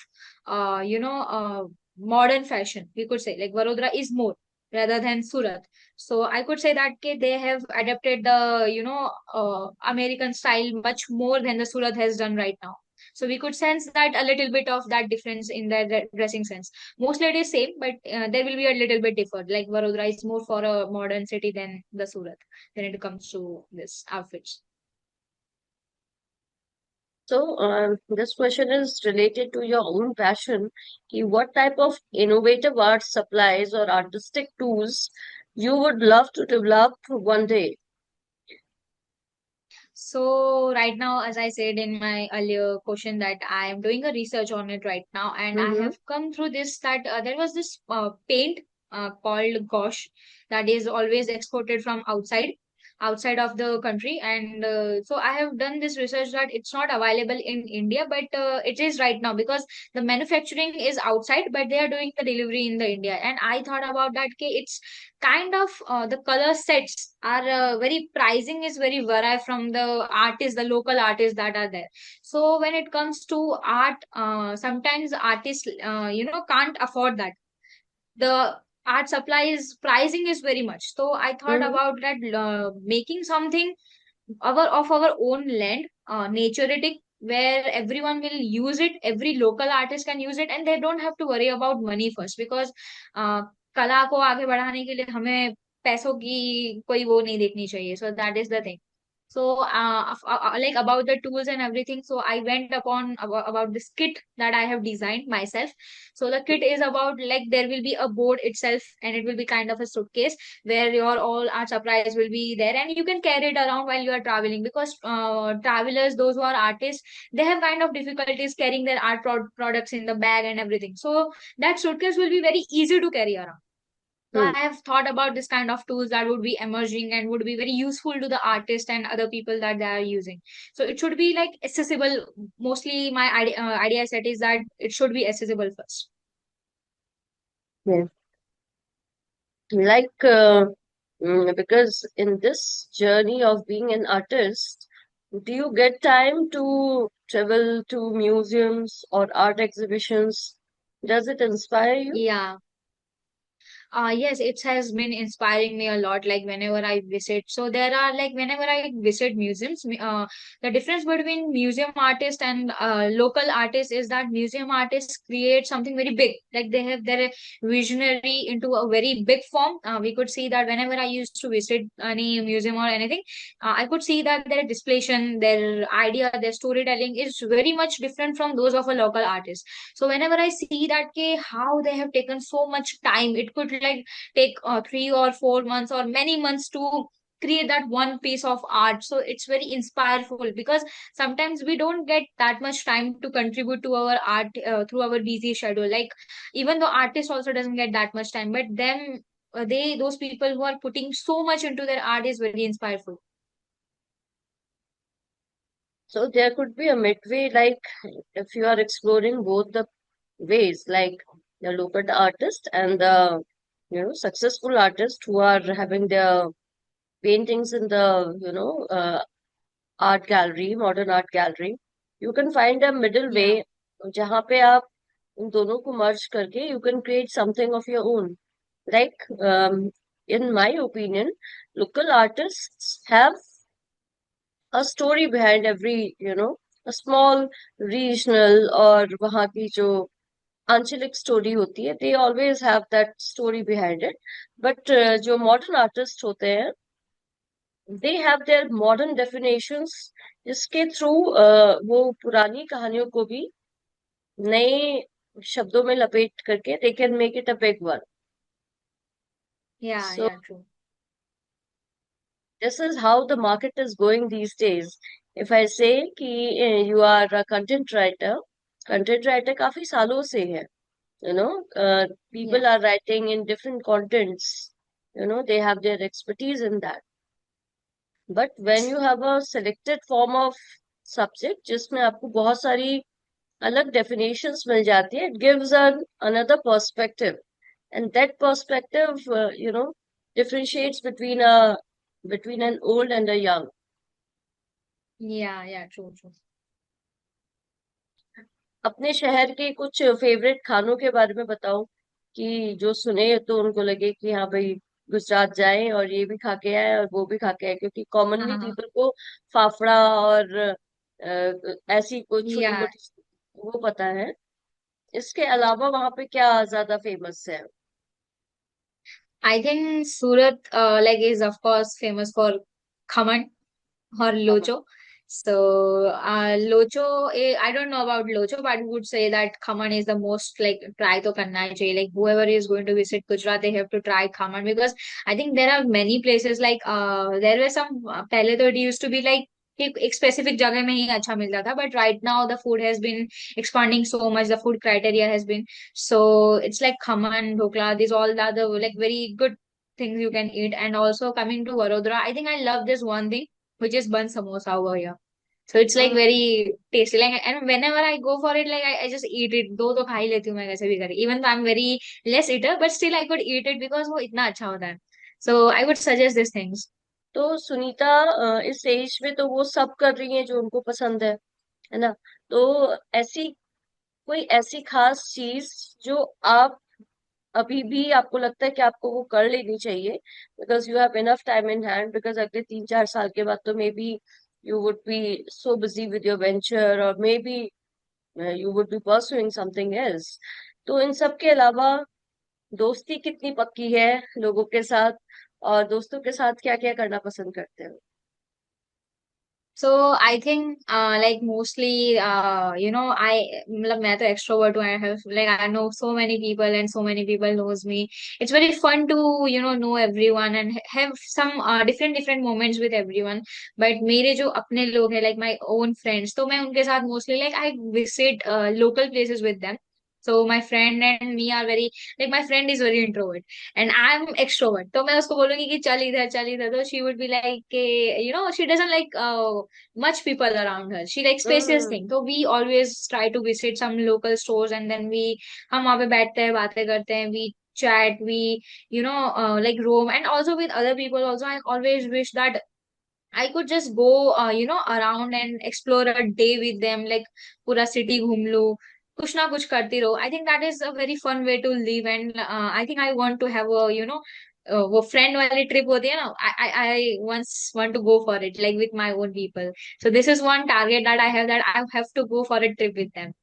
modern fashion. We could say like Vadodara is more rather than Surat. So I could say that they have adapted the American style much more than the Surat has done right now. So we could sense that a little bit of that difference in their dressing sense. Mostly it is same, but there will be a little bit different. Like Vadodara is more for a modern city than the Surat when it comes to this outfits. So, this question is related to your own passion. Ki what type of innovative art supplies or artistic tools you would love to develop one day? So right now, as I said in my earlier question, that I am doing a research on it right now, and I Mm-hmm. have come through this that there was this paint called gouache that is always exported from outside of the country, and so I have done this research that it's not available in India, but it is right now because the manufacturing is outside, but they are doing the delivery in the India. And I thought about that, okay, it's kind of the color sets are very pricing is very vary from the artists, the local artists that are there. So when it comes to art, sometimes artists can't afford that. The art supply is pricing is very much, so I thought Mm-hmm. about that, making something our own land, naturatic, where everyone will use it, every local artist can use it, and they don't have to worry about money first, because uh, कला को आगे बढ़ाने के लिए हमें पैसों की कोई वो नहीं देखनी चाहिए. So that is the thing. So like about the tools and everything, so I went upon about this kit that I have designed myself. So the kit is about like there will be a board itself, and it will be kind of a suitcase where your all art supplies will be there, and you can carry it around while you are traveling, because travelers, those who are artists, they have kind of difficulties carrying their art products in the bag and everything. So that suitcase will be very easy to carry around. So I have thought about this kind of tools that would be emerging and would be very useful to the artist and other people that they are using. So it should be like accessible. Mostly my idea set is that it should be accessible first. Yeah. Like, because in this journey of being an artist, do you get time to travel to museums or art exhibitions? Does it inspire you? Yeah. Yes, it has been inspiring me a lot. Like whenever I visit, so there are like whenever I visit museums, the difference between museum artist and local artist is that museum artists create something very big. Like they have their visionary into a very big form. We could see that whenever I used to visit any museum or anything, I could see that their display, their idea, their storytelling is very much different from those of a local artist. So whenever I see that how they have taken so much time, it could like take 3 or 4 months or many months to create that one piece of art. So it's very inspireful, because sometimes we don't get that much time to contribute to our art through our busy schedule. Like even though artist also doesn't get that much time, but them they those people who are putting so much into their art is very inspireful. So there could be a midway, like if you are exploring both the ways, like the local artist and the successful artist who are having their paintings in the art gallery, modern art gallery. You can find a middle Yeah. way जहाँ पे आप उन दोनों को merge करके you can create something of your own. Like in my opinion, local artists have a story behind every small regional और वहाँ की जो आंचलिक स्टोरी होती है, they always have that story behind it. But जो मॉडर्न आर्टिस्ट होते हैं, they have their modern definitions, जिसके थ्रू वो पुरानी कहानियों को भी नए शब्दों में लपेट करके they can make it a big one. Yeah, so yeah, true. this is how the market is going these days. If I say कि you are a content writer काफी सालों से है, you know, Yeah. people are writing in different contents, they have their expertise in that. But when you have a selected form of subject जिसमें आपको बहुत सारी अलग definitions मिल जाती है, it gives an another perspective, and that perspective differentiates between an old and a young. Yeah, yeah, true, true. अपने शहर के कुछ फेवरेट खानों के बारे में बताओ, कि जो सुने तो उनको लगे कि हाँ भाई, गुजरात जाएं और ये भी खा के आए और वो भी खा के आए, क्योंकि कॉमनली हाँ, पीपल को फाफड़ा और ऐसी कोई छोटी yeah. मोटी वो पता है। इसके अलावा वहां पे क्या ज्यादा फेमस है? I think Surat, like, is of course famous for khaman or हाँ, locho. So, locho, I don't know about locho, but I would say that khaman is the most like try to karna hai chahiye. Like whoever is going to visit Gujarat, they have to try khaman because I think there are many places like there were some पहले तो it used to be like कि एक specific जगह में ही अच्छा मिलता था but right now the food has been expanding so much the food criteria has been so it's like khaman dhokla these all are the like very good things you can eat and also coming to Vadodara I think I love this one thing which is bun samosa over here. So it's like हाँ, very tasty. Like and whenever I go for it, like I just eat it. दो तो खा ही लेती हूँ मैं कैसे भी करके. Even though I'm very less eater, but still I could eat it because वो इतना अच्छा होता है. So I would suggest these things. तो सुनीता, इस एज में तो वो सब कर रही हैं जो उनको पसंद है ना? तो ऐसी कोई ऐसी खास चीज जो आप अभी भी आपको लगता है कि आपको वो कर लेनी चाहिए, because you have enough time in hand, because अगले 3-4 साल के बाद तो maybe you would be so busy with your venture, और maybe you would be pursuing something else. तो इन सब के अलावा दोस्ती कितनी पक्की है लोगों के साथ, और दोस्तों के साथ क्या क्या करना पसंद करते हो? So I think like mostly I मतलब मैं तो extrovert हूँ I have like I know so many people and so many people knows me. It's very fun to know everyone and have some different moments with everyone. But मेरे जो अपने लोग हैं like my own friends तो मैं उनके साथ mostly like I visit local places with them. So my friend and me are very like my friend is very introvert and I'm extrovert. तो मैं उसको बोलूंगी कि चल इधर तो she would be like she doesn't like much people around her. She likes spacious hmm. things. So we always try to visit some local stores and then हम वहाँ पे बैठते हैं बातें करते हैं we chat we like roam and also with other people also I always wish that I could just go around and explore a day with them like पूरा city घूम लो कुछ ना कुछ करती रहो I think that is a very fun way to live and I think I want to have a वो friend वाली trip होती है ना I once want to go for it like with my own people so this is one target that I have that I have to go for a trip with them.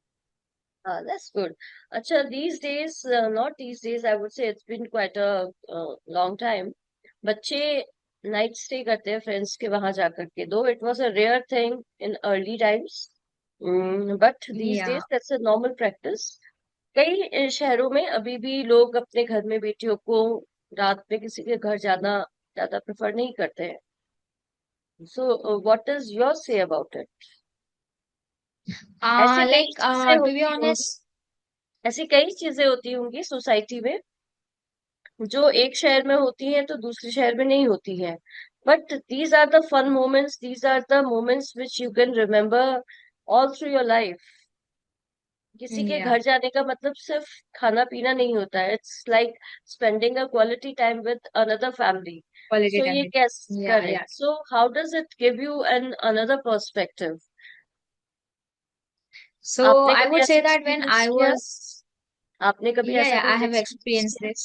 हाँ, that's good. अच्छा, these days, not these days, I would say it's been quite a long time. बच्चे night stay करते हैं friends के वहां जाकर के, though it was a rare thing in early times, but these Yeah. Days that's a normal practice. कई शहरों में अभी भी लोग अपने घर में बेटियों को रात में किसी के घर जाना ज्यादा प्रेफर नहीं करते हैं। So what is your say about it? ऐसी कई Like चीजें to be होती होंगी, honest. ऐसी कई चीजें होती होंगी सोसाइटी में जो एक शहर में होती हैं तो दूसरे शहर में नहीं होती हैं, but these are the fun moments, these are the moments which you can remember all through your life. किसी के Yeah, घर जाने का मतलब सिर्फ खाना पीना नहीं होता है, it's like spending a quality time with another family. quality so time ये with. कैस Yeah, yeah. Correct, so how does it give you an another perspective? So आपने I कभी would ऐसा say that when experience I किया? was आपने कभी yeah, ऐसा yeah, I कभी have एक्सपीरियंस experienced किया? this.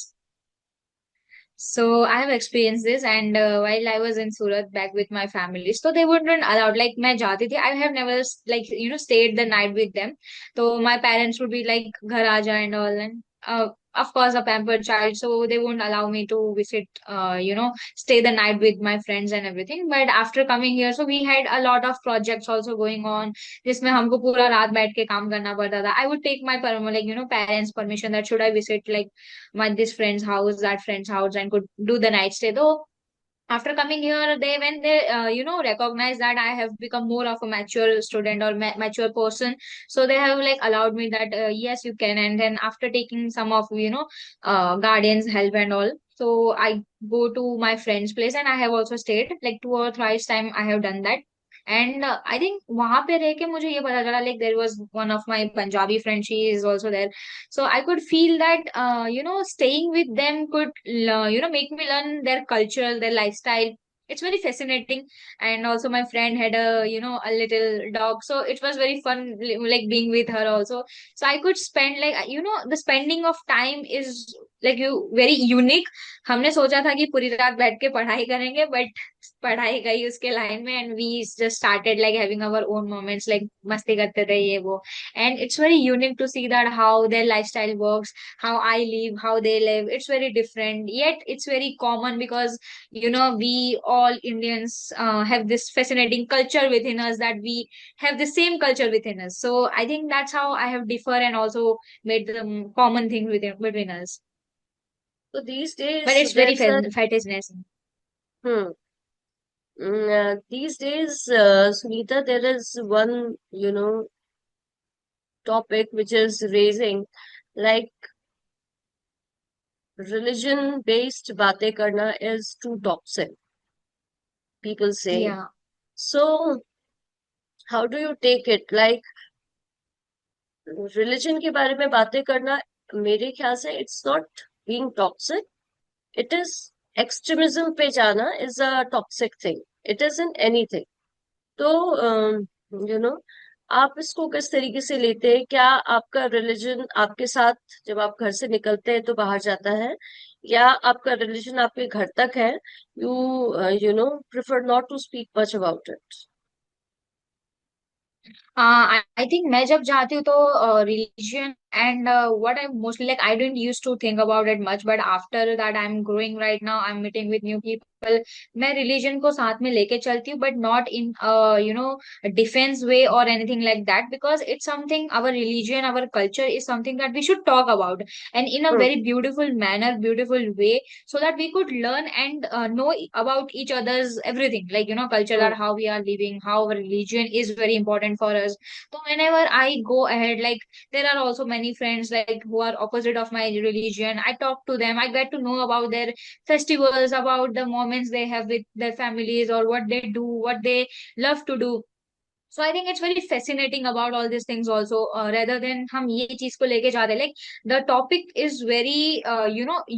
So I have experienced this, and while I was in Surat back with my family, so they wouldn't allow. Like मैं जाती थी, I have never like stayed the night with them. So my parents would be like घर आ जा and all, and of course a pampered child, so they won't allow me to visit, stay the night with my friends and everything. But after coming here, so we had a lot of projects also going on, जिसमें हमको पूरा रात बैठ के काम करना पड़ता था. I would take my parents' permission that should I visit like my this friend's house, that friend's house, and could do the night stay. Though after coming here, they when they recognize that I have become more of a mature student or mature person, so they have like allowed me that yes, you can. And then after taking some of guardians help and all, so I go to my friend's place, and I have also stayed like two or thrice time I have done that. And I think वहां पे रह के मुझे ये पता चला like there was one of my Punjabi friend, she is also there. So I could feel that staying with them could make me learn their culture, their lifestyle. It's very fascinating. And also my friend had a little dog, so it was very fun like being with her also. So I could spend like the spending of time is like you very unique. हमने सोचा था कि पूरी रात बैठ के पढ़ाई करेंगे, बट पढ़ाई गई उसके लाइन में, and we just started like having our own moments, like मस्ती करते थे ये वो. And it's very unique to see that how their lifestyle works, how I live, how they live. It's very different, yet it's very common because we all Indians have this fascinating culture within us, that we have the same culture within us. So I think that's how I have differ and also made the common thing between us. So these But days, it's very there's a fascinating. hmm, these days, Sunita, there is one, topic which is raising, like religion-based बातें करना is too toxic, people say. Yeah. So, how do you take it? Like, religion के बारे में बातें करना, मेरे ख्याल से it's not being toxic. It is extremism पे जाना is a toxic thing. It isn't anything. तो यू नो आप इसको किस तरीके से लेते हैं? क्या आपका रिलीजन आपके साथ जब आप घर से निकलते हैं तो बाहर जाता है, या आपका रिलीजन आपके घर तक है? You prefer not to speak much about it. I think मैं जब जाती हूँ तो religion and what I mostly like, I didn't used to think about it much, but after that I'm growing right now, I'm meeting with new people. मैं religion को साथ में लेके चलती हूँ, but not in a defense way or anything like that, because it's something, our religion, our culture is something that we should talk about, and in a very beautiful manner, beautiful way, so that we could learn and know about each other's everything, like culture, or how we are living, how our religion is very important for us. So whenever I go ahead, like there are also many friends like who are opposite of my religion, I talk to them, I get to know about their festivals, about the moments they have with their families, or what they do, what they love to do. So I think it's very fascinating about all these things also, rather than हम ये चीज को लेके जाते, like the topic is very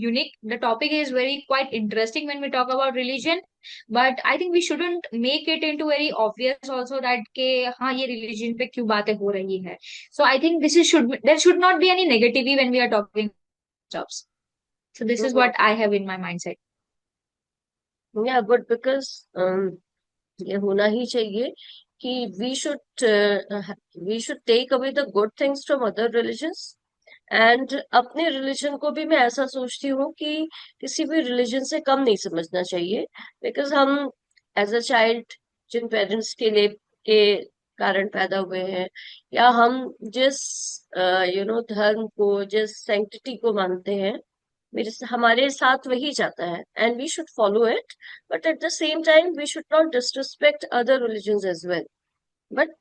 unique, the topic is very quite interesting when we talk about religion. But I think we shouldn't make it into very obvious also that के हाँ ये religion पे क्यों बातें हो रही है. So I think this is should there should not be any negativity when we are talking stuffs. So this is what I have in my mindset. या बट बिकॉज ये होना ही चाहिए कि we should take away the good things from other religions. And अपने religion को भी मैं ऐसा सोचती हूँ कि किसी भी रिलीजन से कम नहीं समझना चाहिए. बिकॉज हम एज अ चाइल्ड जिन पेरेंट्स के लिए के कारण पैदा हुए हैं, या हम जिस धर्म को, जिस सैंक्टिटी को मानते हैं, हमारे साथ वही जाता है, and we should follow it. But at the same time we should not disrespect other religions as well. But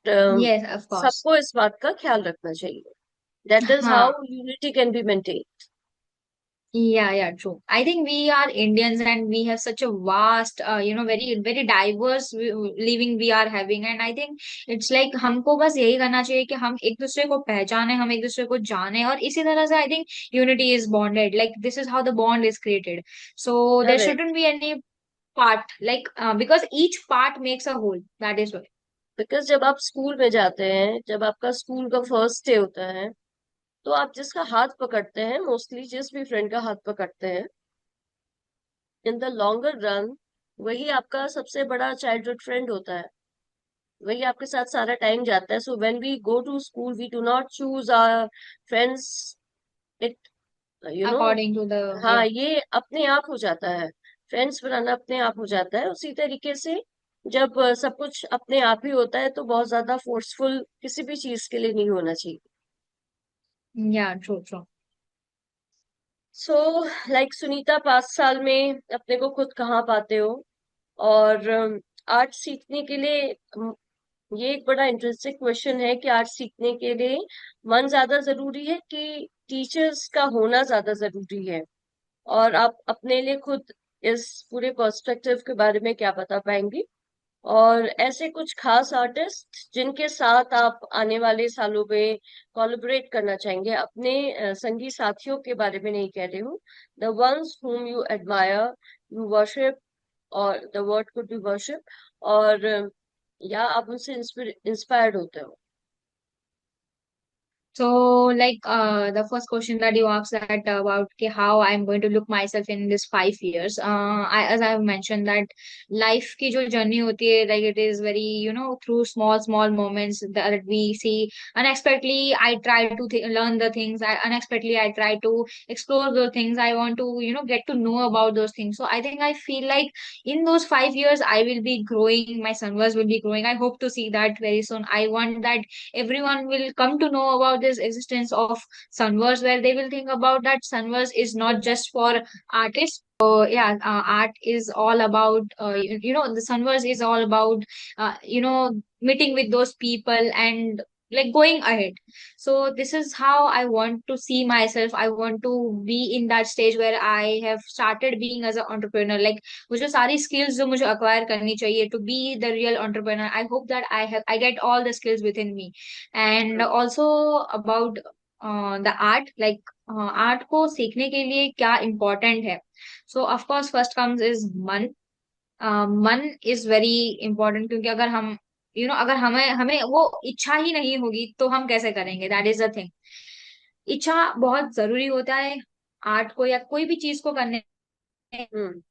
Yes, of course. सबको इस बात का ख्याल रखना चाहिए. That is how हाँ. unity can be maintained. Yeah, yeah, true. I think we are Indians and we have such a vast, very, very diverse living we are having. And I think it's like हमको बस यही करना चाहिए कि हम एक दूसरे को पहचाने, हम एक दूसरे को जाने, और इसी तरह से I think unity is bonded. Like this is how the bond is created. So there Correct. shouldn't be any part, like because each part makes a whole. That is why. Because जब आप school में जाते हैं, जब आपका school का first day होता है, तो आप जिसका हाथ पकड़ते हैं, मोस्टली जिस भी फ्रेंड का हाथ पकड़ते हैं, इन द लॉन्गर रन वही आपका सबसे बड़ा चाइल्डहुड फ्रेंड होता है, वही आपके साथ सारा टाइम जाता है. So when we go to school we do not choose our friends, it you know according to the, हाँ, या ये अपने आप हो जाता है. फ्रेंड्स बनाना अपने आप हो जाता है. उसी तरीके से जब सब कुछ अपने आप ही होता है तो बहुत ज्यादा फोर्सफुल किसी भी चीज के लिए नहीं होना चाहिए. या true true. So like Sunita, 5 साल में अपने को खुद कहाँ पाते हो? और आर्ट सीखने के लिए ये एक बड़ा इंटरेस्टिंग क्वेश्चन है कि आर्ट सीखने के लिए मन ज्यादा जरूरी है कि टीचर्स का होना ज्यादा जरूरी है? और आप अपने लिए खुद इस पूरे पर्सपेक्टिव के बारे में क्या बता पाएंगी? और ऐसे कुछ खास आर्टिस्ट जिनके साथ आप आने वाले सालों में कोलैबोरेट करना चाहेंगे, अपने संगी साथियों के बारे में नहीं कह रही हूँ, the ones whom you admire, you worship, और the word could be worship, और या आप उनसे इंस्पायर्ड होते हो. So, like the first question that you asked that about how I'm going to look myself in this 5 years. As I've mentioned that life की जो journey होती है, like it is very, through small small moments that we see. Unexpectedly, I try to learn the things. Unexpectedly, I try to explore the things. I want to, get to know about those things. So I think I feel like in those 5 years, I will be growing. My sunverse will be growing. I hope to see that very soon. I want that everyone will come to know about this existence of sunverse, where they will think about that sunverse is not just for artists. So yeah, art is all about the sunverse is all about meeting with those people and like going ahead. So this is how I want to see myself. I want to be in that stage where I have started being as an entrepreneur, like वो जो सारी skills जो मुझे acquire करनी चाहिए to be the real entrepreneur, I hope that I get all the skills within me. And also about the art, like art को सीखने के लिए क्या important है. So of course first comes is मन. मन इज वेरी इंपॉर्टेंट, क्योंकि अगर हम अगर हमें हमें वो इच्छा ही नहीं होगी तो हम कैसे करेंगे, दैट इज द थिंग. इच्छा बहुत जरूरी होता है आर्ट को या कोई भी चीज को करने. हम्म.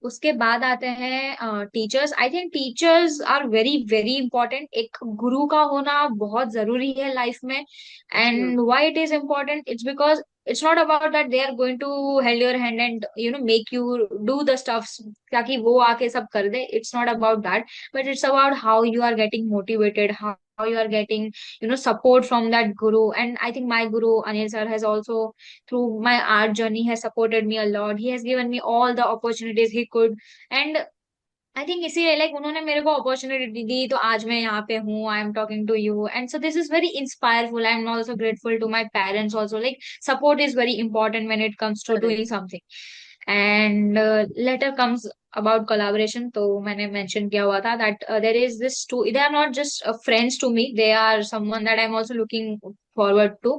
उसके बाद आते हैं teachers. I think teachers are very very important. एक गुरु का होना बहुत जरूरी है लाइफ में. Hmm. And why it is important, it's because it's not about that they are going to hold your hand and make you do the stuffs ताकि वो आके सब कर दे. It's not about that, but it's about how you are getting motivated, how you are getting support from that guru. And I think my guru Anil sir has also, through my art journey, has supported me a lot. He has given me all the opportunities he could. And I think इसीलिए like उन्होंने मेरे को opportunity दी तो आज मैं यहाँ पे हूँ. I am talking to you and so this is very inspireful. I am also grateful to my parents also. Like support is very important when it comes to correct. Doing something. And later comes about collaboration. तो मैंने mention किया हुआ था that there is this two, they are not just friends to me, they are someone that I'm also looking forward to,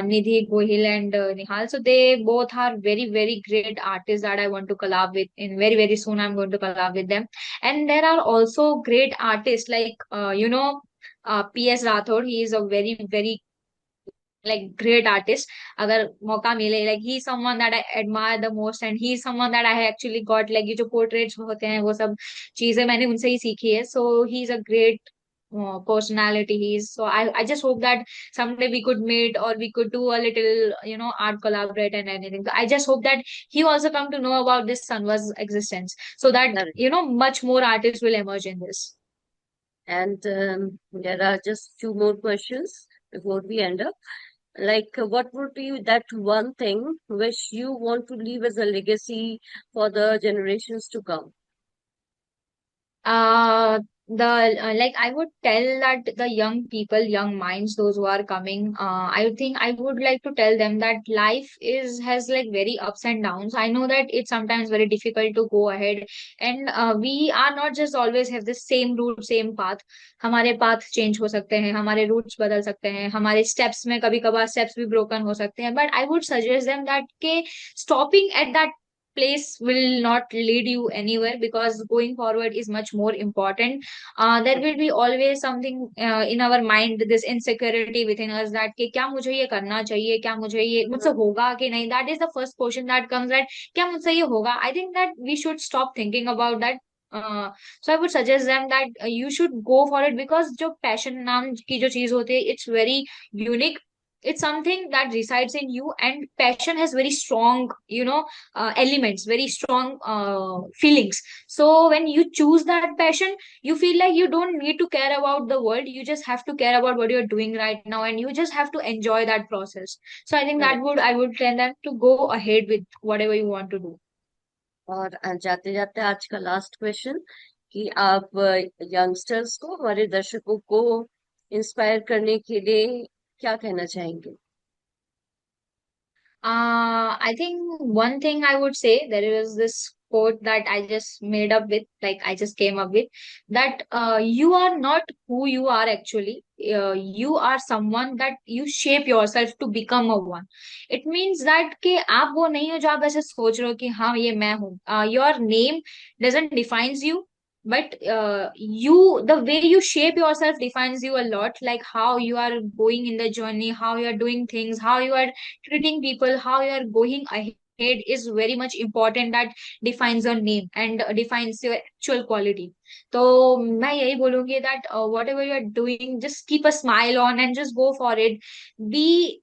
Nidhi Gohil and Nihal. So they both are very very great artists that I want to collab with. In very very soon I'm going to collab with them. And there are also great artists like PS Rathod. He is a very very like great artist. अगर मौका मिले, like he is someone that I admire the most and he is someone that I actually got, like ये जो portraits होते हैं वो सब चीजें मैंने उनसे ही सीखी है. So he is a great personality. He is, so I just hope that someday we could meet or we could do a little art collaborate and anything. So I just hope that he also come to know about this Sunwa's existence, so that Correct. much more artists will emerge in this. And there are just two more questions before we end up. Like, what would be that one thing which you want to leave as a legacy for the generations to come? The like I would tell that the young people, young minds, those who are coming, I think I would like to tell them that life is has like very ups and downs. I know that it's sometimes very difficult to go ahead, and we are not just always have the same route, same path. हमारे path change हो सकते हैं, हमारे routes बदल सकते हैं, हमारे steps में कभी कभार steps भी broken हो सकते हैं. But I would suggest them that के stopping at that place will not lead you anywhere, because going forward is much more important. There will be always something in our mind, this insecurity within us, that कि क्या मुझे ये करना चाहिए, क्या मुझे ये मुझसे होगा कि नहीं. That is the first question that comes, that क्या मुझसे ये होगा. I think that we should stop thinking about that. uh, so I would suggest them that you should go for it, because जो passion नाम की जो चीज होती है, it's very unique. It's something that resides in you, and passion has very strong, elements, very strong feelings. So when you choose that passion, you feel like you don't need to care about the world, you just have to care about what you're doing right now, and you just have to enjoy that process. So I think that Correct. would I would tell them to go ahead with whatever you want to do. और जाते जाते आज का last question कि आप youngsters को, हमारे दर्शकों को इंस्पायर करने के लिए क्या कहना चाहेंगे? I think one thing I would say, there is this quote that I just made up with, like I just came up with, that you are not who you are actually. You are someone that you shape yourself to become a one. It means that कि आप वो नहीं हो जो आप ऐसे सोच रहे हो कि हाँ ये मैं हूँ. Your name doesn't defines you, but the way you shape yourself defines you a lot. Like how you are going in the journey, how you are doing things, how you are treating people, how you are going ahead is very much important. That defines your name and defines your actual quality. तो मैं यही बोलूंगी that whatever you are doing, just keep a smile on and just go for it. Be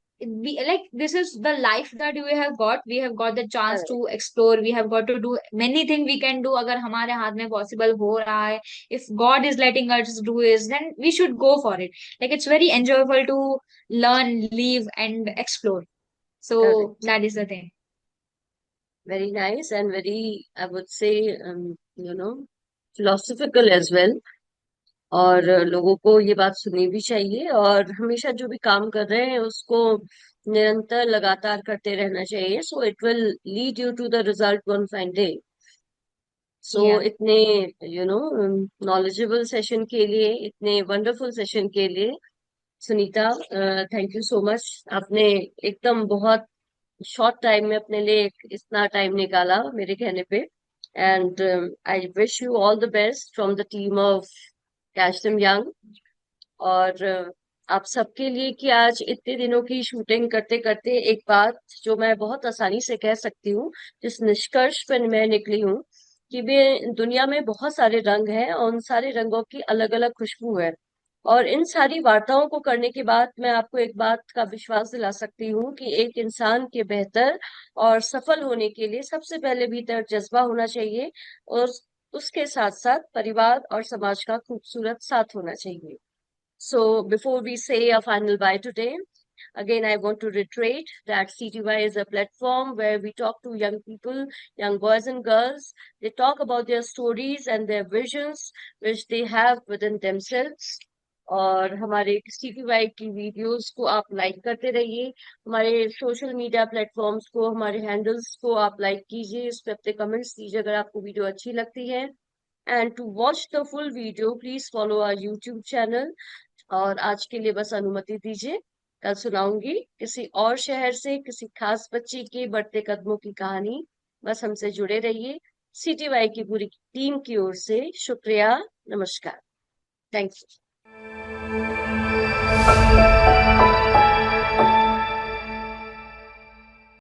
like, this is the life that we have got the chance to explore, we have got to do many things we can do. अगर हमारे हाथ में possible हो रहा है, if God is letting us do this, then we should go for it. Like it's very enjoyable to learn, live and explore. So correct. that is the thing. Very nice and very, I would say, you know, philosophical as well. और लोगों को ये बात सुननी भी चाहिए, और हमेशा जो भी काम कर रहे हैं उसको निरंतर लगातार करते रहना चाहिए. So it will lead you to the result one fine day. So Yeah. इतने, यू नो, नॉलेजेबल सेशन के लिए, इतने वंडरफुल सेशन के लिए, Sunita, thank you so much. आपने एकदम बहुत शॉर्ट टाइम में अपने लिए इतना टाइम निकाला मेरे कहने पे. And I wish you all the best from the team of catch them young. और आप सबके लिए कि आज इतने दिनों की शूटिंग करते करते एक बात जो मैं बहुत आसानी से कह सकती हूँ, जिस निष्कर्ष पर मैं निकली हूँ, कि वे दुनिया में बहुत सारे रंग हैं और उन सारे रंगों की अलग अलग खुशबू है. और इन सारी वार्ताओं को करने के बाद मैं आपको एक बात का विश्वास दिला सकती हूँ कि एक इंसान के बेहतर और सफल होने के लिए सबसे पहले भीतर जज्बा होना चाहिए, और उसके साथ साथ परिवार और समाज का खूबसूरत साथ होना चाहिए. So before we say a final bye today, again, I want to reiterate that CTY is a platform where we talk to young people, young boys and girls. They talk about their stories and their visions, which they have within themselves. और हमारे CTY की videos को आप like करते रहिए, हमारे social media platforms को, हमारे हैंडल्स को आप लाइक कीजिए, इस पे अपने कमेंट्स दीजिए अगर आपको वीडियो अच्छी लगती है. And to watch the full video please follow our YouTube channel. और आज के लिए बस अनुमति दीजिए. कल सुनाऊंगी किसी और शहर से किसी खास बच्ची के बढ़ते कदमों की कहानी. बस हमसे जुड़े रहिए. CTY की पूरी टीम की ओर से शुक्रिया. नमस्कार. Thank you.